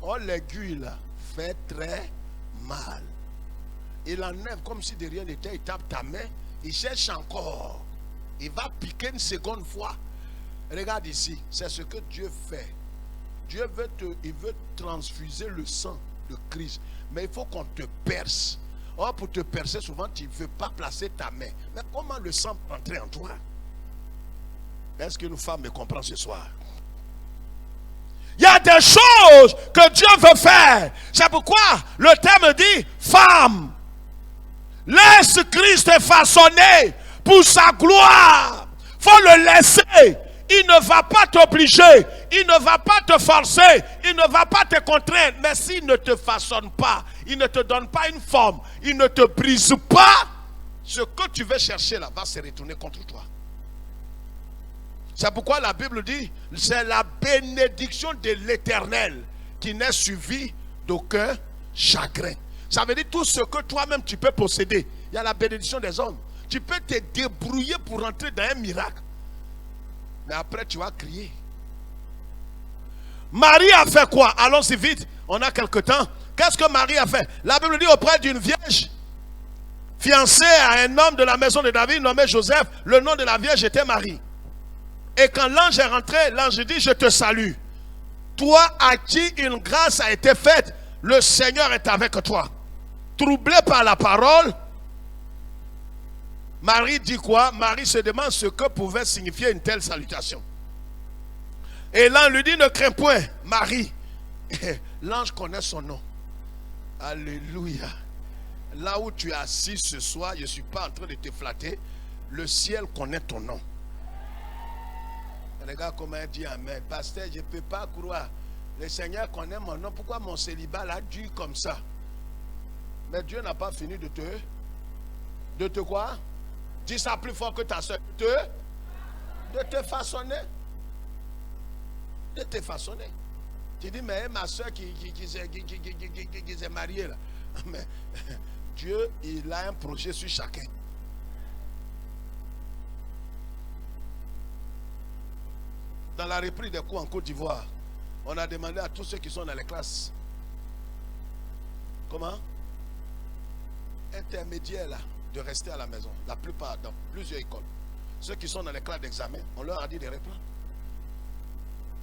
Oh, l'aiguille là fait très mal. Il enlève comme si de rien n'était, il tape ta main, il cherche encore. Il va piquer une seconde fois. Regarde ici, c'est ce que Dieu fait. Dieu il veut transfuser le sang de Christ. Mais il faut qu'on te perce. Or, pour te percer, souvent, tu ne veux pas placer ta main. Mais comment le sang peut entrer en toi? Est-ce qu'une femme me comprend ce soir? Il y a des choses que Dieu veut faire. C'est pourquoi le terme dit, femme, laisse Christ façonner pour sa gloire. Il faut le laisser. Il ne va pas t'obliger, il ne va pas te forcer, il ne va pas te contraindre. Mais s'il ne te façonne pas, il ne te donne pas une forme, il ne te brise pas, ce que tu veux chercher là va se retourner contre toi. C'est pourquoi la Bible dit, c'est la bénédiction de l'Éternel qui n'est suivie d'aucun chagrin. Ça veut dire tout ce que toi-même tu peux posséder. Il y a la bénédiction des hommes. Tu peux te débrouiller pour rentrer dans un miracle. Mais après tu vas crier. Marie a fait quoi? Allons-y vite, on a quelque temps. Qu'est-ce que Marie a fait? La Bible dit auprès d'une vierge fiancée à un homme de la maison de David nommé Joseph, le nom de la vierge était Marie. Et quand l'ange est rentré, l'ange dit, je te salue. Toi à qui une grâce a été faite, le Seigneur est avec toi. Troublé par la parole, Marie dit quoi? Marie se demande ce que pouvait signifier une telle salutation. Et l'ange lui dit, ne crains point, Marie. L'ange connaît son nom. Alléluia. Là où tu es assis ce soir, je ne suis pas en train de te flatter. Le ciel connaît ton nom. Regarde comment elle dit amen. Pasteur, je ne peux pas croire. Le Seigneur connaît mon nom. Pourquoi mon célibat l'a dû comme ça? Mais Dieu n'a pas fini de te quoi? Dis ça plus fort que ta soeur. De te façonner. De te façonner. Tu dis, mais ma soeur qui s'est mariée là. Mais Dieu, il a un projet sur chacun. Dans la reprise des cours en Côte d'Ivoire, on a demandé à tous ceux qui sont dans les classes, comment? Intermédiaires là, de rester à la maison. La plupart, dans plusieurs écoles. Ceux qui sont dans les classes d'examen, on leur a dit de reprendre.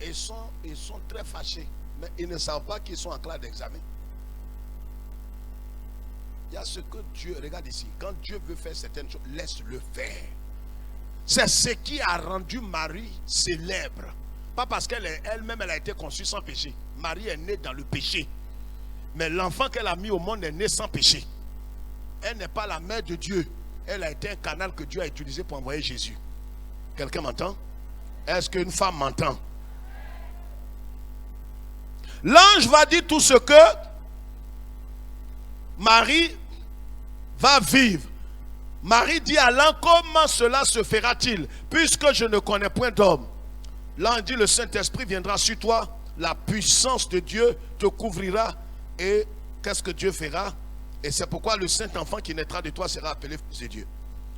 Ils sont très fâchés, mais ils ne savent pas qu'ils sont en classe d'examen. Il y a ce que Dieu, regarde ici, quand Dieu veut faire certaines choses, laisse-le faire. C'est ce qui a rendu Marie célèbre. Pas parce qu'elle-même elle a été conçue sans péché. Marie est née dans le péché. Mais l'enfant qu'elle a mis au monde est né sans péché. Elle n'est pas la mère de Dieu. Elle a été un canal que Dieu a utilisé pour envoyer Jésus. Quelqu'un m'entend? Est-ce qu'une femme m'entend? L'ange va dire tout ce que Marie va vivre. Marie dit à l'ange, comment cela se fera-t-il, puisque je ne connais point d'homme? L'ange dit, le Saint-Esprit viendra sur toi, la puissance de Dieu te couvrira, et qu'est-ce que Dieu fera? Et c'est pourquoi le Saint-Enfant qui naîtra de toi sera appelé Fils de Dieu.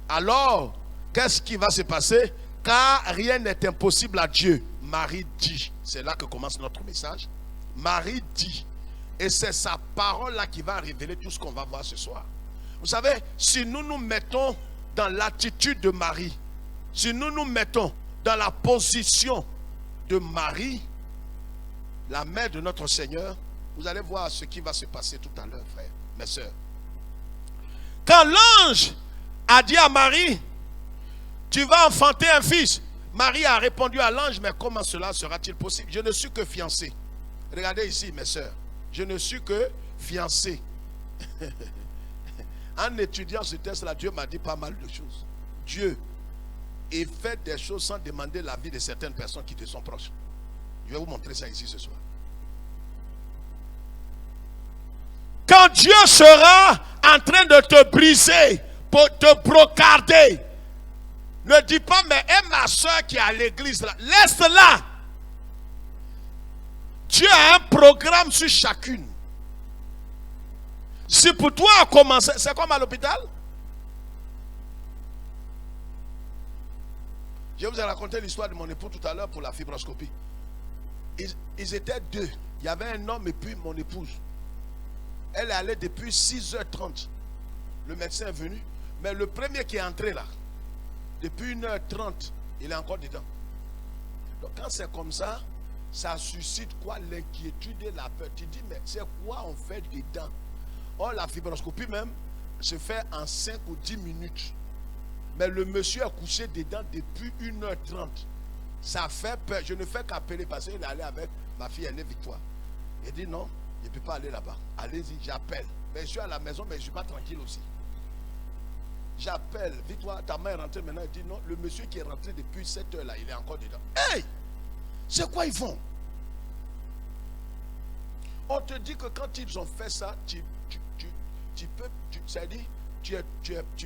Alors, qu'est-ce qui va se passer? Car rien n'est impossible à Dieu. Marie dit, c'est là que commence notre message. Marie dit, et c'est sa parole là qui va révéler tout ce qu'on va voir ce soir. Vous savez, si nous nous mettons dans l'attitude de Marie, si nous nous mettons dans la position de Marie, la mère de notre Seigneur, vous allez voir ce qui va se passer tout à l'heure, frères, mes sœurs. Quand l'ange a dit à Marie, tu vas enfanter un fils, Marie a répondu à l'ange, mais comment cela sera-t-il possible? Je ne suis que fiancée. Regardez ici, mes sœurs, je ne suis que fiancée. En étudiant ce texte-là, Dieu m'a dit pas mal de choses. Dieu, il fait des choses sans demander l'avis de certaines personnes qui te sont proches. Je vais vous montrer ça ici ce soir. quand Dieu sera en train de te briser, pour te brocarder, ne dis pas, mais ma soeur qui est à l'église là, laisse-la. Dieu a un programme sur chacune. Si pour toi à commencer, c'est comme à l'hôpital. Je vous ai raconté l'histoire de mon époux tout à l'heure pour la fibroscopie. Ils étaient deux. Il y avait un homme et puis mon épouse. Elle est allée depuis 6h30. Le médecin est venu. Mais le premier qui est entré là, depuis 1h30, il est encore dedans. Donc quand c'est comme ça, ça suscite quoi? L'inquiétude et la peur. Tu dis, mais c'est quoi on fait dedans? Or, la fibroscopie même se fait en 5 ou 10 minutes. Mais le monsieur est couché dedans depuis 1h30. Ça fait peur. Je ne fais qu'appeler parce qu'il est allé avec ma fille aînée Victoire. Il dit non, je ne peux pas aller là-bas. Allez-y, j'appelle. Mais je suis à la maison, mais je ne suis pas tranquille aussi. J'appelle, Victoire, ta mère est rentrée maintenant. Elle dit non, le monsieur qui est rentré depuis 7 heures là, il est encore dedans. Hey! C'est quoi ils font? On te dit que quand ils ont fait ça, tu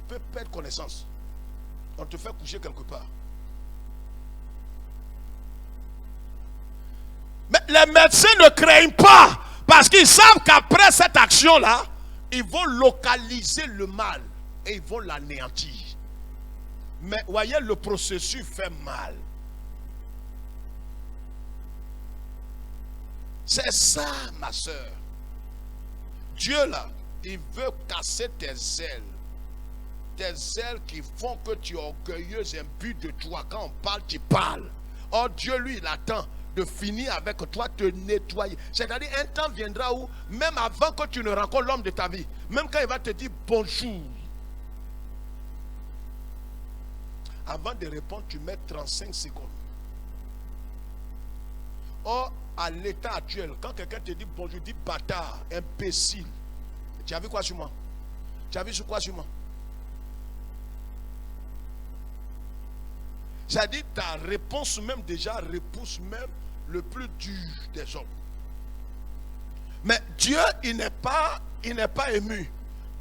peux perdre connaissance. On te fait coucher quelque part. Mais les médecins ne craignent pas parce qu'ils savent qu'après cette action-là, ils vont localiser le mal et ils vont l'anéantir. Mais voyez, le processus fait mal. C'est ça, ma soeur. Dieu là, il veut casser tes ailes. Tes ailes qui font que tu es orgueilleuse, imbu de toi. Quand on parle, tu parles. Or, Dieu, lui, il attend de finir avec toi, te nettoyer. C'est-à-dire, un temps viendra où, même avant que tu ne rencontres l'homme de ta vie, même quand il va te dire bonjour, avant de répondre, tu mets 35 secondes. Or, à l'état actuel, quand quelqu'un te dit bonjour, dis bâtard, imbécile. Tu as vu quoi sur moi? Tu as vu sur quoi sur moi? C'est-à-dire ta réponse même déjà repousse même le plus dur des hommes. Mais Dieu, il n'est pas ému.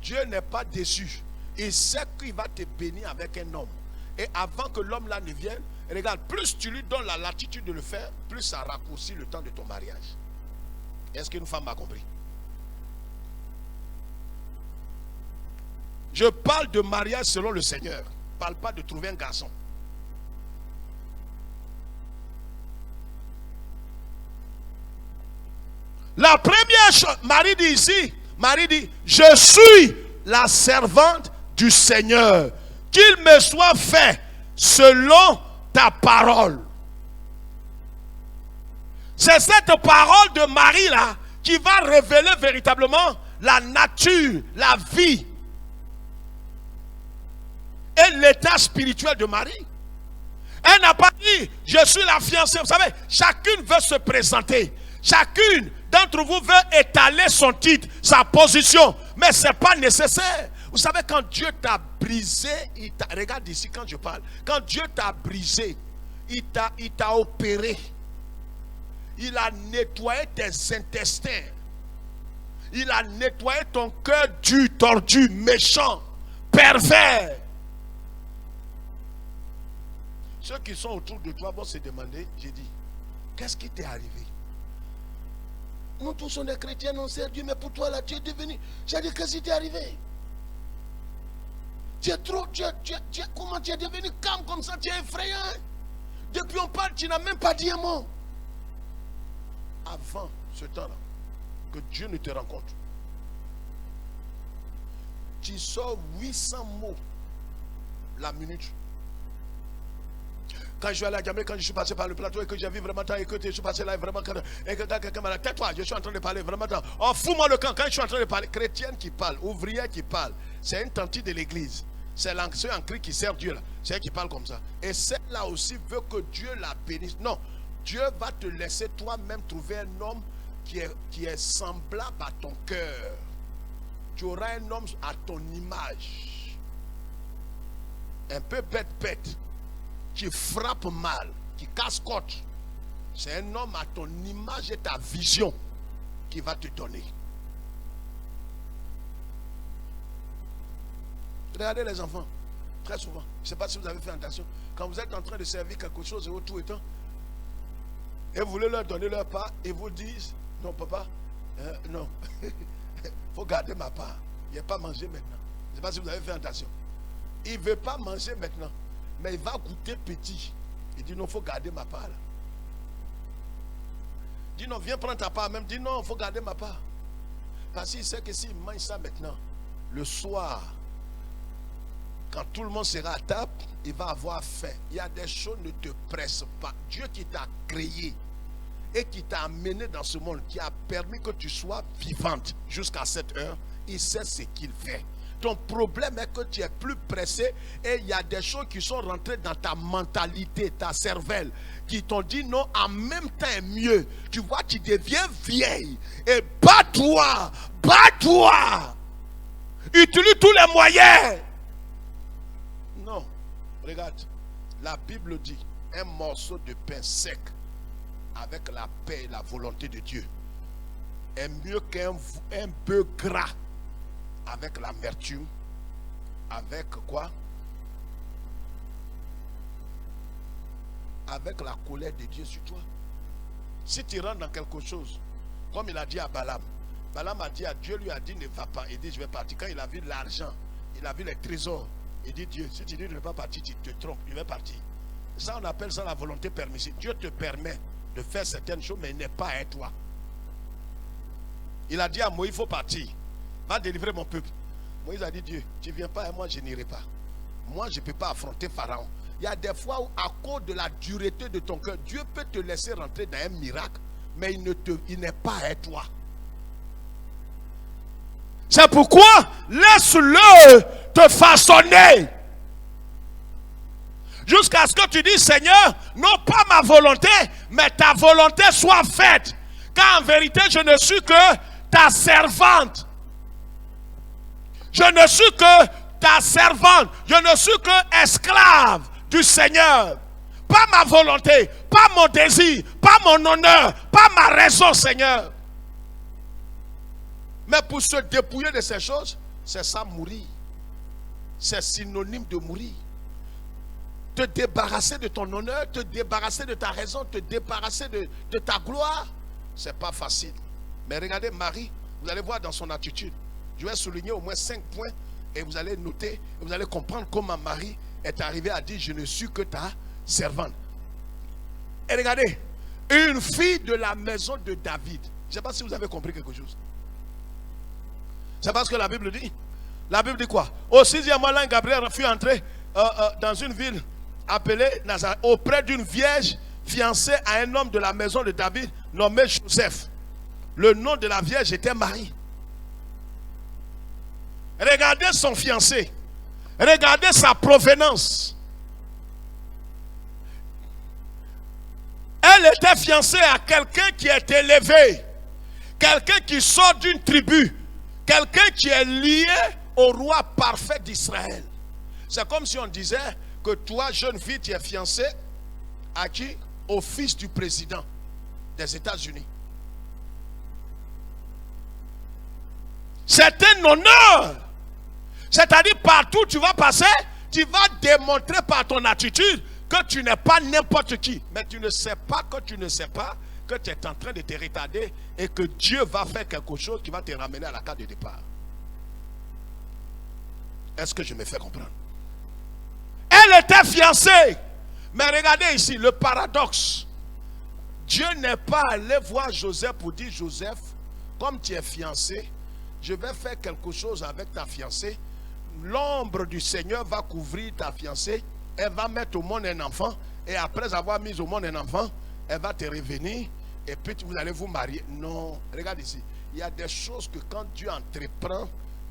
Dieu n'est pas déçu. Il sait qu'il va te bénir avec un homme. Et avant que l'homme là ne vienne, regarde, plus tu lui donnes la latitude de le faire, plus ça raccourcit le temps de ton mariage. Est-ce qu'une femme m'a compris? Je parle de mariage selon le Seigneur. Je ne parle pas de trouver un garçon. La première chose, Marie dit ici, Marie dit, je suis la servante du Seigneur. Qu'il me soit fait selon ta parole. C'est cette parole de Marie là qui va révéler véritablement la nature, la vie et l'état spirituel de Marie. Elle n'a pas dit, je suis la fiancée. Vous savez, chacune veut se présenter. Chacune d'entre vous veut étaler son titre, sa position. Mais ce n'est pas nécessaire. Vous savez, quand Dieu t'a brisé, regarde ici quand je parle. Quand Dieu t'a brisé, il t'a opéré. Il a nettoyé tes intestins. Il a nettoyé ton cœur dur, tordu, méchant, pervers. Ceux qui sont autour de toi vont se demander, j'ai dit, qu'est-ce qui t'est arrivé? Nous tous sommes des chrétiens, on sert Dieu, mais pour toi là, tu es devenu. J'ai dit, qu'est-ce qui t'est arrivé? Tu es trop, comment tu es devenu calme comme ça, tu es effrayant. Depuis on parle, tu n'as même pas dit un mot. Avant ce temps-là, que Dieu ne te rencontre, tu sors 800 mots la minute. Quand je suis allé à Djamé, quand je suis passé par le plateau et que j'ai vu vraiment tant et que je suis passé là vraiment et que quelqu'un m'a dit, tais-toi, je suis en train de parler vraiment tant. Oh, fous-moi le camp. Quand je suis en train de parler, chrétienne qui parle, ouvrière qui parle, c'est une tante de l'église. C'est ceux en Christ qui servent Dieu là. C'est elle qui parle comme ça. Et celle-là aussi veut que Dieu la bénisse. Non, Dieu va te laisser toi-même trouver un homme qui est semblable à ton cœur. Tu auras un homme à ton image. Un peu bête. Qui frappe mal, qui casse-côte. C'est un homme à ton image et ta vision qui va te donner. Regardez les enfants, très souvent. Je ne sais pas si vous avez fait attention. Quand vous êtes en train de servir quelque chose et au tout étant, et vous voulez leur donner leur part, ils vous disent, non papa, non, il faut garder ma part. Il n'a pas mangé maintenant. Je ne sais pas si vous avez fait attention. Il ne veut pas manger maintenant, mais il va goûter petit. Il dit non, il faut garder ma part. Là. Il dit non, viens prendre ta part même. Il dit non, il faut garder ma part. Parce qu'il sait que s'il mange ça maintenant, le soir, quand tout le monde sera à table, il va avoir faim. Il y a des choses, ne te presse pas. Dieu qui t'a créé et qui t'a amené dans ce monde, qui a permis que tu sois vivante jusqu'à cette heure, il sait ce qu'il fait. Ton problème est que tu es plus pressé et il y a des choses qui sont rentrées dans ta mentalité, ta cervelle, qui t'ont dit non, en même temps est mieux. Tu vois, tu deviens vieille et bats-toi, bats-toi. Utilise tous les moyens. Non, regarde, la Bible dit un morceau de pain sec avec la paix et la volonté de Dieu est mieux qu'un bœuf gras avec l'amertume, avec quoi? Avec la colère de Dieu sur toi. Si tu rentres dans quelque chose, comme il a dit à Balaam, Balaam a dit à Dieu, lui a dit ne va pas. Il dit je vais partir. Quand il a vu l'argent, il a vu les trésors, il dit Dieu, si tu dis ne va pas partir, tu te trompes, il va partir. Ça on appelle ça la volonté permissive. Dieu te permet de faire certaines choses, mais il n'est pas à toi. Il a dit à Moïse, il faut partir. Va délivrer mon peuple. Moïse a dit, Dieu, tu ne viens pas et moi je n'irai pas. Moi je ne peux pas affronter Pharaon. Il y a des fois où à cause de la dureté de ton cœur, Dieu peut te laisser rentrer dans un miracle, mais il n'est pas à toi. C'est pourquoi laisse-le te façonner. Jusqu'à ce que tu dises, Seigneur, non pas ma volonté, mais ta volonté soit faite. Car en vérité, je ne suis que ta servante. Je ne suis que ta servante. Je ne suis que esclave du Seigneur. Pas ma volonté, pas mon désir, pas mon honneur, pas ma raison, Seigneur. Mais pour se dépouiller de ces choses, c'est ça mourir. C'est synonyme de mourir. Te débarrasser de ton honneur, te débarrasser de ta raison, te débarrasser de ta gloire, c'est pas facile. Mais regardez Marie, vous allez voir dans son attitude. Je vais souligner au moins 5 points et vous allez noter, et vous allez comprendre comment Marie est arrivée à dire je ne suis que ta servante. Et regardez, une fille de la maison de David. Je ne sais pas si vous avez compris quelque chose. C'est parce que la Bible dit. La Bible dit quoi? Au 6e mois, l'ange Gabriel fut entré dans une ville appelée Nazareth, auprès d'une vierge fiancée à un homme de la maison de David nommé Joseph. Le nom de la vierge était Marie. Regardez son fiancé. Regardez sa provenance. Elle était fiancée à quelqu'un qui est élevé. Quelqu'un qui sort d'une tribu. Quelqu'un qui est lié au roi parfait d'Israël. C'est comme si on disait que toi, jeune fille, tu es fiancée à qui? Au fils du président des États-Unis. C'est un honneur. C'est-à-dire partout où tu vas passer, tu vas démontrer par ton attitude que tu n'es pas n'importe qui. Mais tu ne sais pas que tu ne sais pas que tu es en train de te retarder et que Dieu va faire quelque chose qui va te ramener à la carte de départ. Est-ce que je me fais comprendre? Elle était fiancée. Mais regardez ici le paradoxe. Dieu n'est pas allé voir Joseph pour dire Joseph, comme tu es fiancé, je vais faire quelque chose avec ta fiancée. L'ombre du Seigneur va couvrir ta fiancée. Elle va mettre au monde un enfant. Et après avoir mis au monde un enfant, elle va te revenir. Et puis vous allez vous marier. Non, regarde ici. Il y a des choses que quand Dieu entreprend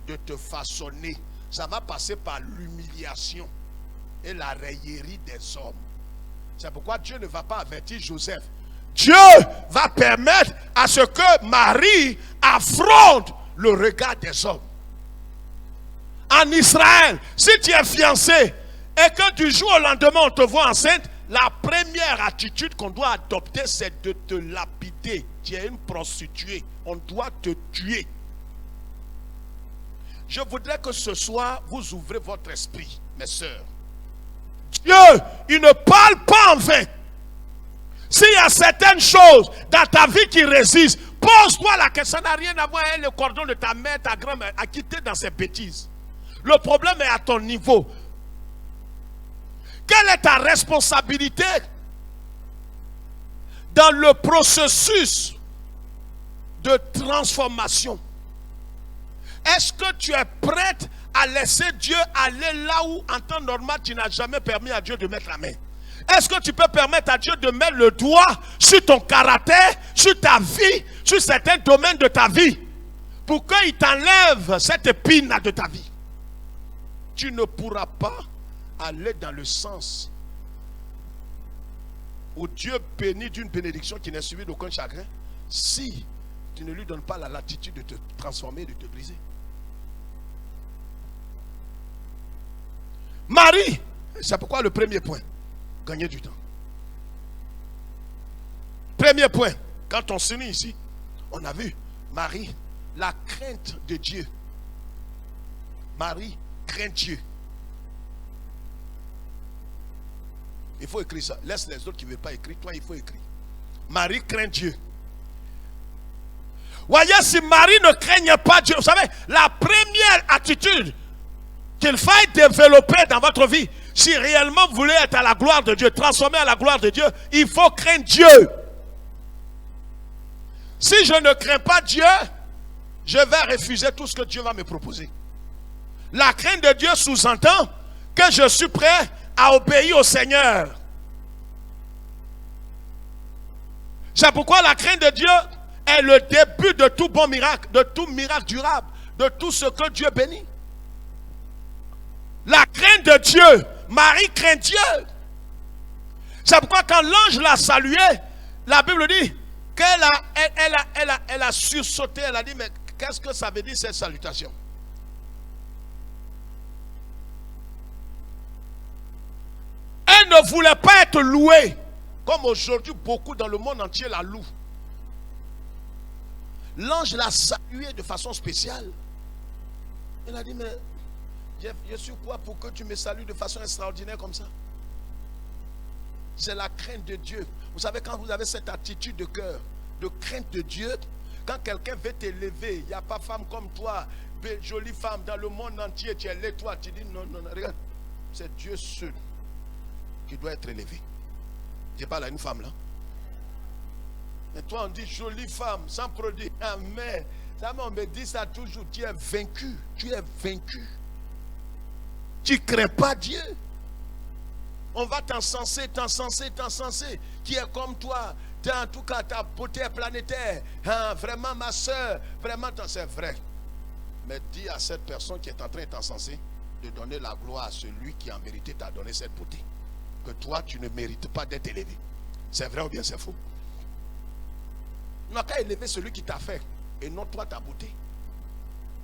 de te façonner, ça va passer par l'humiliation et la raillerie des hommes. C'est pourquoi Dieu ne va pas avertir Joseph. Dieu va permettre à ce que Marie affronte le regard des hommes. En Israël, si tu es fiancé et que du jour au lendemain on te voit enceinte, la première attitude qu'on doit adopter, c'est de te lapider. Tu es une prostituée, on doit te tuer. Je voudrais que ce soir, vous ouvrez votre esprit, mes sœurs. Dieu, il ne parle pas en vain. S'il y a certaines choses dans ta vie qui résistent, pose-toi la question. Ça n'a rien à voir avec le cordon de ta mère, ta grand-mère, à quitter dans ces bêtises. Le problème est à ton niveau. Quelle est ta responsabilité dans le processus de transformation? Est-ce que tu es prête à laisser Dieu aller là où en temps normal tu n'as jamais permis à Dieu de mettre la main? Est-ce que tu peux permettre à Dieu de mettre le doigt sur ton caractère, sur ta vie, sur certains domaines de ta vie, pour qu'il t'enlève cette épine de ta vie? Tu ne pourras pas aller dans le sens où Dieu bénit d'une bénédiction qui n'est suivie d'aucun chagrin si tu ne lui donnes pas la latitude de te transformer, de te briser. Marie, c'est pourquoi le premier point, gagner du temps. Premier point, quand on s'unit ici, on a vu Marie, la crainte de Dieu. Marie craint Dieu. Il faut écrire ça. Laisse les autres qui ne veulent pas écrire. Toi, il faut écrire. Marie craint Dieu. Voyez, si Marie ne craignait pas Dieu, vous savez, la première attitude qu'il faille développer dans votre vie, si réellement vous voulez être à la gloire de Dieu, transformer à la gloire de Dieu, il faut craindre Dieu. Si je ne crains pas Dieu, je vais refuser tout ce que Dieu va me proposer. La crainte de Dieu sous-entend que je suis prêt à obéir au Seigneur. C'est pourquoi la crainte de Dieu est le début de tout bon miracle, de tout miracle durable, de tout ce que Dieu bénit. La crainte de Dieu, Marie craint Dieu. C'est pourquoi quand l'ange l'a salué, la Bible dit qu'elle a sursauté, elle a dit, mais qu'est-ce que ça veut dire cette salutation? Elle ne voulait pas être louée, comme aujourd'hui beaucoup dans le monde entier la louent. L'ange l'a salué de façon spéciale. Elle a dit, mais je suis quoi pour que tu me salues de façon extraordinaire comme ça? C'est la crainte de Dieu. Vous savez, quand vous avez cette attitude de cœur, de crainte de Dieu, quand quelqu'un veut t'élever, il n'y a pas femme comme toi, jolie femme dans le monde entier, tu es là, toi, tu dis non, non, non, regarde, c'est Dieu seul qui doit être élevé. Je parle à une femme là. Et toi, on dit jolie femme, sans produit. Amen. Ça, on me dit ça toujours. Tu es vaincu. Tu es vaincu. Tu ne crains pas Dieu. On va t'encenser. Qui est comme toi. En tout cas, ta beauté est planétaire. Hein, vraiment, ma soeur. Vraiment, c'est vrai. Mais dis à cette personne qui est en train de t'encenser de donner la gloire à celui qui en vérité t'a donné cette beauté. Que toi, tu ne mérites pas d'être élevé. C'est vrai ou bien c'est faux? On n'a qu'à élever celui qui t'a fait et non toi ta beauté.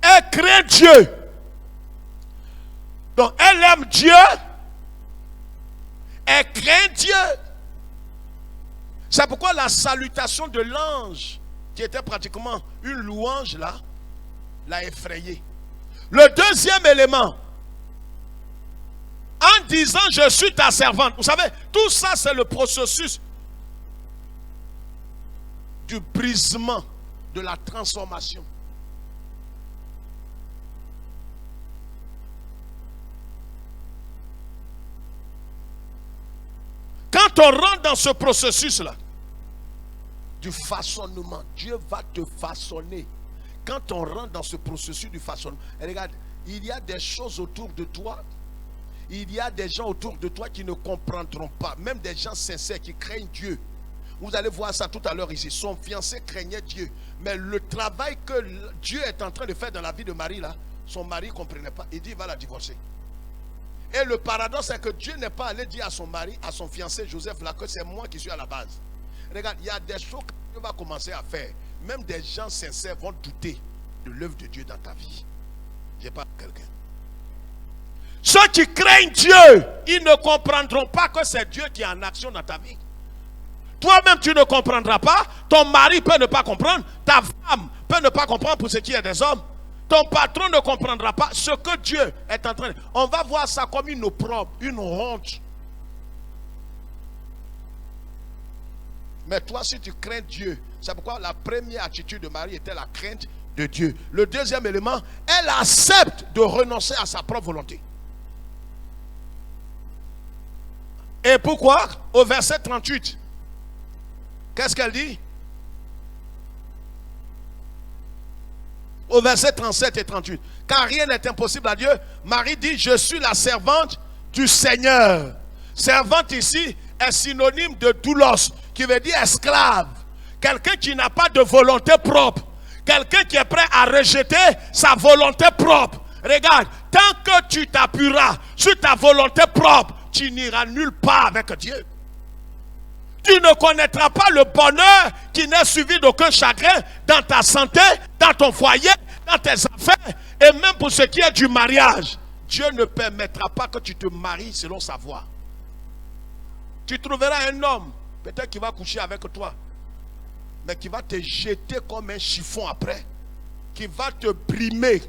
Elle craint Dieu. Donc elle aime Dieu. Elle craint Dieu. C'est pourquoi la salutation de l'ange, qui était pratiquement une louange là, l'a effrayée. Le deuxième élément, en disant je suis ta servante. Vous savez, tout ça c'est le processus du brisement, de la transformation. Quand on rentre dans ce processus-là, du façonnement, Dieu va te façonner. Quand on rentre dans ce processus du façonnement, et regarde, il y a des choses autour de toi, il y a des gens autour de toi qui ne comprendront pas, même des gens sincères qui craignent Dieu. Vous allez voir ça tout à l'heure ici. Son fiancé craignait Dieu. Mais le travail que Dieu est en train de faire dans la vie de Marie, là, son mari ne comprenait pas. Il dit, il va la divorcer. Et le paradoxe, c'est que Dieu n'est pas allé dire à son mari, à son fiancé Joseph, là, que c'est moi qui suis à la base. Regarde, il y a des choses que Dieu va commencer à faire. Même des gens sincères vont douter de l'œuvre de Dieu dans ta vie. Je parle à quelqu'un. Ceux qui craignent Dieu, ils ne comprendront pas que c'est Dieu qui est en action dans ta vie. Toi-même, tu ne comprendras pas. Ton mari peut ne pas comprendre. Ta femme peut ne pas comprendre pour ce qui est des hommes. Ton patron ne comprendra pas ce que Dieu est en train de... On va voir ça comme une opprobre, une honte. Mais toi, si tu crains Dieu, c'est pourquoi la première attitude de Marie était la crainte de Dieu. Le deuxième élément, elle accepte de renoncer à sa propre volonté. Et pourquoi? Au verset 38, qu'est-ce qu'elle dit? Au verset 37 et 38. Car rien n'est impossible à Dieu. Marie dit, je suis la servante du Seigneur. Servante ici est synonyme de doulos, qui veut dire esclave. Quelqu'un qui n'a pas de volonté propre. Quelqu'un qui est prêt à rejeter sa volonté propre. Regarde, tant que tu t'appuieras sur ta volonté propre, tu n'iras nulle part avec Dieu. Tu ne connaîtras pas le bonheur qui n'est suivi d'aucun chagrin dans ta santé, dans ton foyer, dans tes affaires, et même pour ce qui est du mariage. Dieu ne permettra pas que tu te maries selon sa voie. Tu trouveras un homme, peut-être qui va coucher avec toi, mais qui va te jeter comme un chiffon après, qui va te brimer.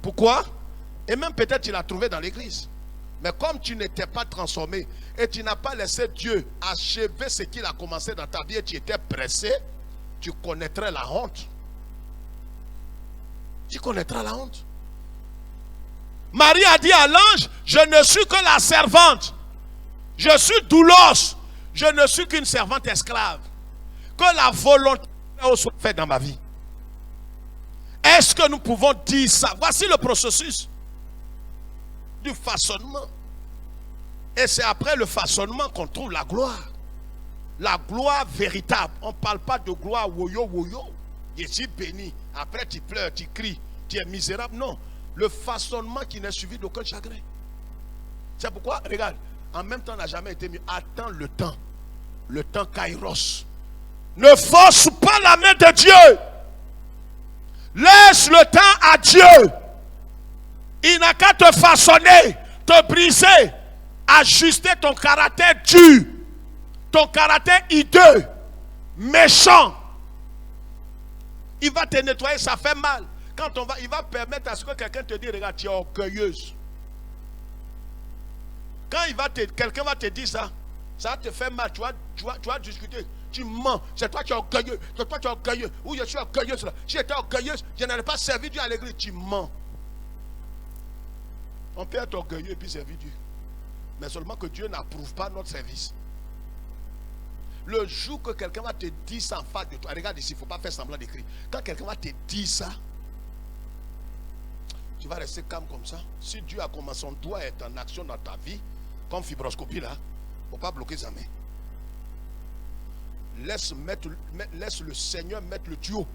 Pourquoi? Et même peut-être tu l'as trouvé dans l'église. Mais comme tu n'étais pas transformé et tu n'as pas laissé Dieu achever ce qu'il a commencé dans ta vie et tu étais pressé, tu connaîtrais la honte. Tu connaîtras la honte. Marie a dit à l'ange, je ne suis que la servante. Je suis doulos. Je ne suis qu'une servante esclave. Que la volonté soit faite dans ma vie. Est-ce que nous pouvons dire ça? Voici le processus du façonnement. Et c'est après le façonnement qu'on trouve la gloire. La gloire véritable. On ne parle pas de gloire woyo woyo. Je suis béni. Après tu pleures, tu cries, tu es misérable. Non. Le façonnement qui n'est suivi d'aucun chagrin. C'est pourquoi, regarde, en même temps n'a jamais été mieux. Attends le temps. Le temps kairos. Ne force pas la main de Dieu. Laisse le temps à Dieu. Il n'a qu'à te façonner, te briser, ajuster ton caractère dur, ton caractère hideux, méchant. Il va te nettoyer, ça fait mal. Quand il va permettre à ce que quelqu'un te dise, regarde, tu es orgueilleuse. Quand quelqu'un va te dire ça, ça va te faire mal, tu vas discuter. Tu mens, c'est toi qui es orgueilleux, c'est toi qui es orgueilleux. Ou je suis orgueilleuse. Si j'étais orgueilleuse, je n'allais pas servir Dieu à l'église. Tu mens. On peut être orgueilleux et puis servir Dieu. Mais seulement que Dieu n'approuve pas notre service. Le jour que quelqu'un va te dire ça en face de toi, regarde ici, il ne faut pas faire semblant d'écrire. Quand quelqu'un va te dire ça, tu vas rester calme comme ça. Si Dieu a commencé, son doigt est en action dans ta vie, comme fibroscopie là, il ne faut pas bloquer sa main. Laisse le Seigneur mettre le tuyau.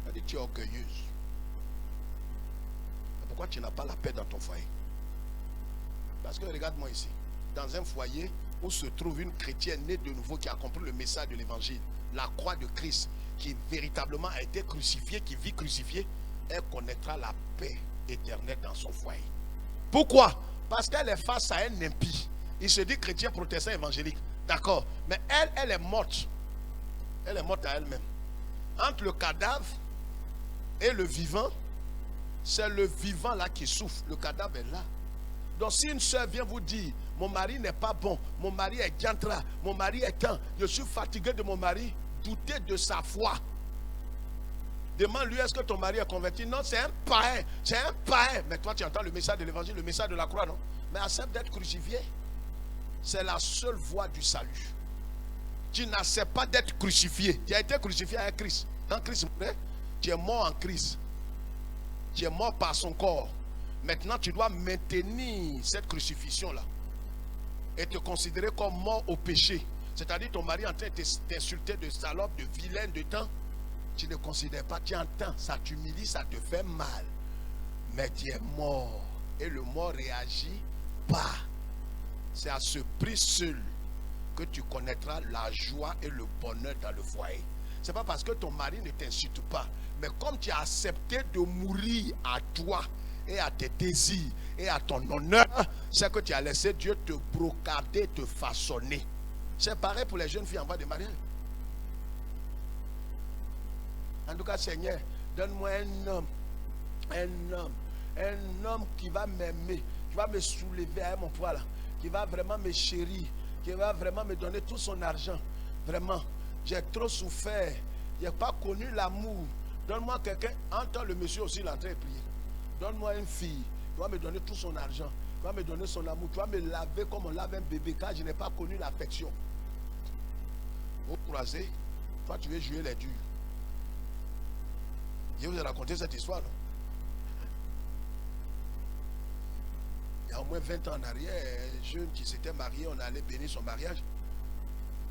Il dit, tu es orgueilleuse. Pourquoi tu n'as pas la paix dans ton foyer? Parce que regarde-moi ici. Dans un foyer où se trouve une chrétienne née de nouveau qui a compris le message de l'évangile, la croix de Christ, qui véritablement a été crucifiée, qui vit crucifiée, elle connaîtra la paix éternelle dans son foyer. Pourquoi? Parce qu'elle est face à un impie. Il se dit chrétien, protestant, évangélique. D'accord. Mais elle est morte. Elle est morte à elle-même. Entre le cadavre et le vivant, c'est le vivant là qui souffre. Le cadavre est là. Donc si une soeur vient vous dire, mon mari n'est pas bon, mon mari est gantra, mon mari est quand, je suis fatigué de mon mari, doutez de sa foi. Demande-lui, est-ce que ton mari est converti? Non, c'est un païen. C'est un païen. Mais toi, tu entends le message de l'évangile, le message de la croix, non? Mais accepte d'être crucifié. C'est la seule voie du salut. Tu n'acceptes pas d'être crucifié. Tu as été crucifié avec Christ. Quand Christ mourait, tu es mort en Christ. Tu es mort par son corps. Maintenant, tu dois maintenir cette crucifixion-là. Et te considérer comme mort au péché. C'est-à-dire ton mari est en train de t'insulter de salope, de vilaine, de temps. Tu ne considères pas, tu entends, ça t'humilie, ça te fait mal. Mais tu es mort. Et le mort réagit pas. C'est à ce prix seul que tu connaîtras la joie et le bonheur dans le foyer. Ce n'est pas parce que ton mari ne t'insulte pas. Mais comme tu as accepté de mourir à toi et à tes désirs et à ton honneur, c'est que tu as laissé Dieu te brocarder, te façonner. C'est pareil pour les jeunes filles en voie de mariage. En tout cas, Seigneur, Donne-moi un homme qui va m'aimer, qui va me soulever à mon poids là, qui va vraiment me chérir, qui va vraiment me donner tout son argent. Vraiment, j'ai trop souffert, je n'ai pas connu l'amour. Donne-moi quelqu'un, entends le monsieur aussi l'entrer et prier. Donne-moi une fille qui va me donner tout son argent, qui va me donner son amour, qui va me laver comme on lave un bébé, car je n'ai pas connu l'affection. Au croisé, toi tu veux jouer les durs. Je vous ai raconté cette histoire, non? Il y a au moins 20 ans en arrière, un jeune qui s'était marié, on allait bénir son mariage.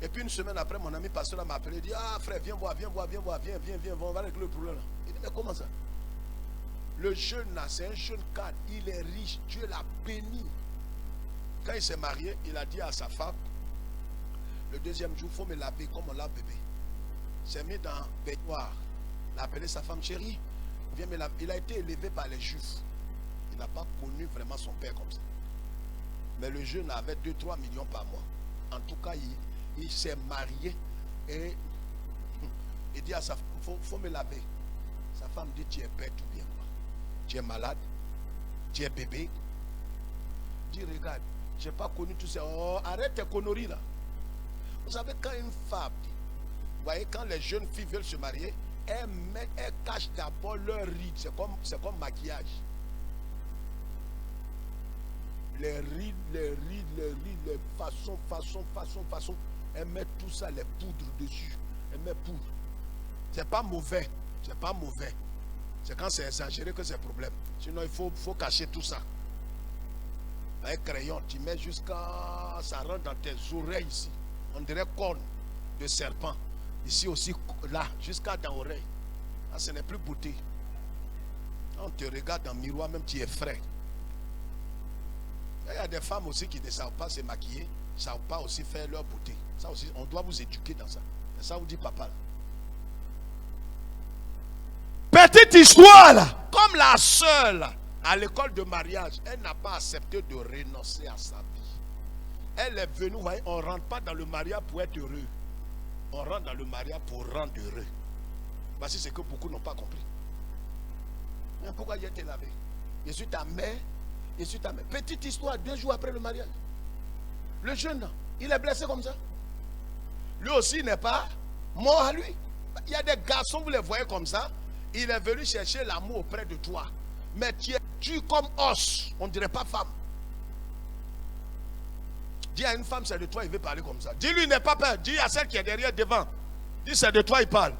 Et puis une semaine après, mon ami pasteur m'a appelé, il dit, ah frère, viens voir, viens, on va régler le problème là. Il dit, mais comment ça? Le jeune là, c'est un jeune cadre, il est riche, Dieu l'a béni. Quand il s'est marié, il a dit à sa femme, le deuxième jour, il faut me laver comme on lave bébé. Il s'est mis dans baignoire. Il a appelé sa femme, chérie, viens me laver. Il a été élevé par les juifs. Il n'a pas connu vraiment son père comme ça. Mais le jeune avait 2-3 millions par mois. En tout cas, il s'est marié et il dit à sa femme, faut me laver. Sa femme dit, tu es bête ou bien quoi? Tu es malade? Tu es bébé? Il dit, regarde, je n'ai pas connu tout ça. Oh, arrête tes conneries là. Vous savez, quand une femme, vous voyez, quand les jeunes filles veulent se marier, elles cachent d'abord leur rides. C'est comme maquillage. Les rides, les façons. Elle met tout ça, les poudres dessus. Elle met poudre. C'est pas mauvais. C'est quand c'est exagéré que c'est problème. Sinon, il faut cacher tout ça. Avec crayon, tu mets jusqu'à... Ça rentre dans tes oreilles ici. On dirait corne de serpent. Ici aussi, là, jusqu'à dans l'oreille. Ah, ce n'est plus beauté. On te regarde dans le miroir, même tu es frais. Il y a des femmes aussi qui ne savent pas se maquiller, ne savent pas aussi faire leur beauté. Ça aussi, on doit vous éduquer dans ça. Et ça vous dit papa. Petite histoire là, comme la sœur là, à l'école de mariage, elle n'a pas accepté de renoncer à sa vie. Elle est venue, vous voyez, on ne rentre pas dans le mariage pour être heureux. On rentre dans le mariage pour rendre heureux. Voici ce que beaucoup n'ont pas compris. Mais pourquoi j'ai été lavé? Je suis ta mère. Petite histoire, 2 jours après le mariage. Le jeune, il est blessé comme ça. Lui aussi n'est pas mort à lui. Il y a des garçons, vous les voyez comme ça. Il est venu chercher l'amour auprès de toi. Mais tu es dur comme os. On ne dirait pas femme. Dis à une femme, c'est de toi, il veut parler comme ça. Dis-lui, n'aie pas peur. Dis à celle qui est derrière, devant. Dis, c'est de toi, il parle.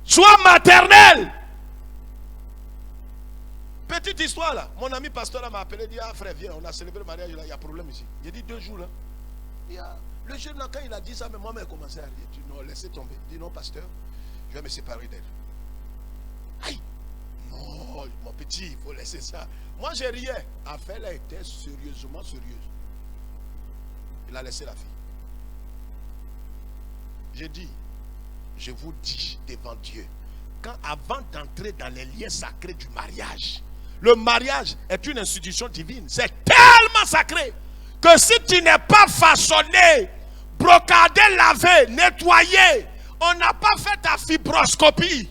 Sois maternel. Petite histoire là. Mon ami pasteur m'a appelé, il dit, ah frère, viens, on a célébré le mariage là, il y a problème ici. J'ai dit 2 jours là. Le jeune là, quand il a dit ça, mais moi-même commencé à rire. Il dit non, laissez tomber. Il dit non, pasteur, je vais me séparer d'elle. Aïe! Non, mon petit, il faut laisser ça. Moi, j'ai riais. Affaire là était sérieusement sérieuse. Il a laissé la fille. J'ai dit, je vous dis devant Dieu, quand avant d'entrer dans les liens sacrés du mariage, le mariage est une institution divine. C'est tellement sacré que si tu n'es pas façonné, brocadé, lavé, nettoyé, on n'a pas fait ta fibroscopie.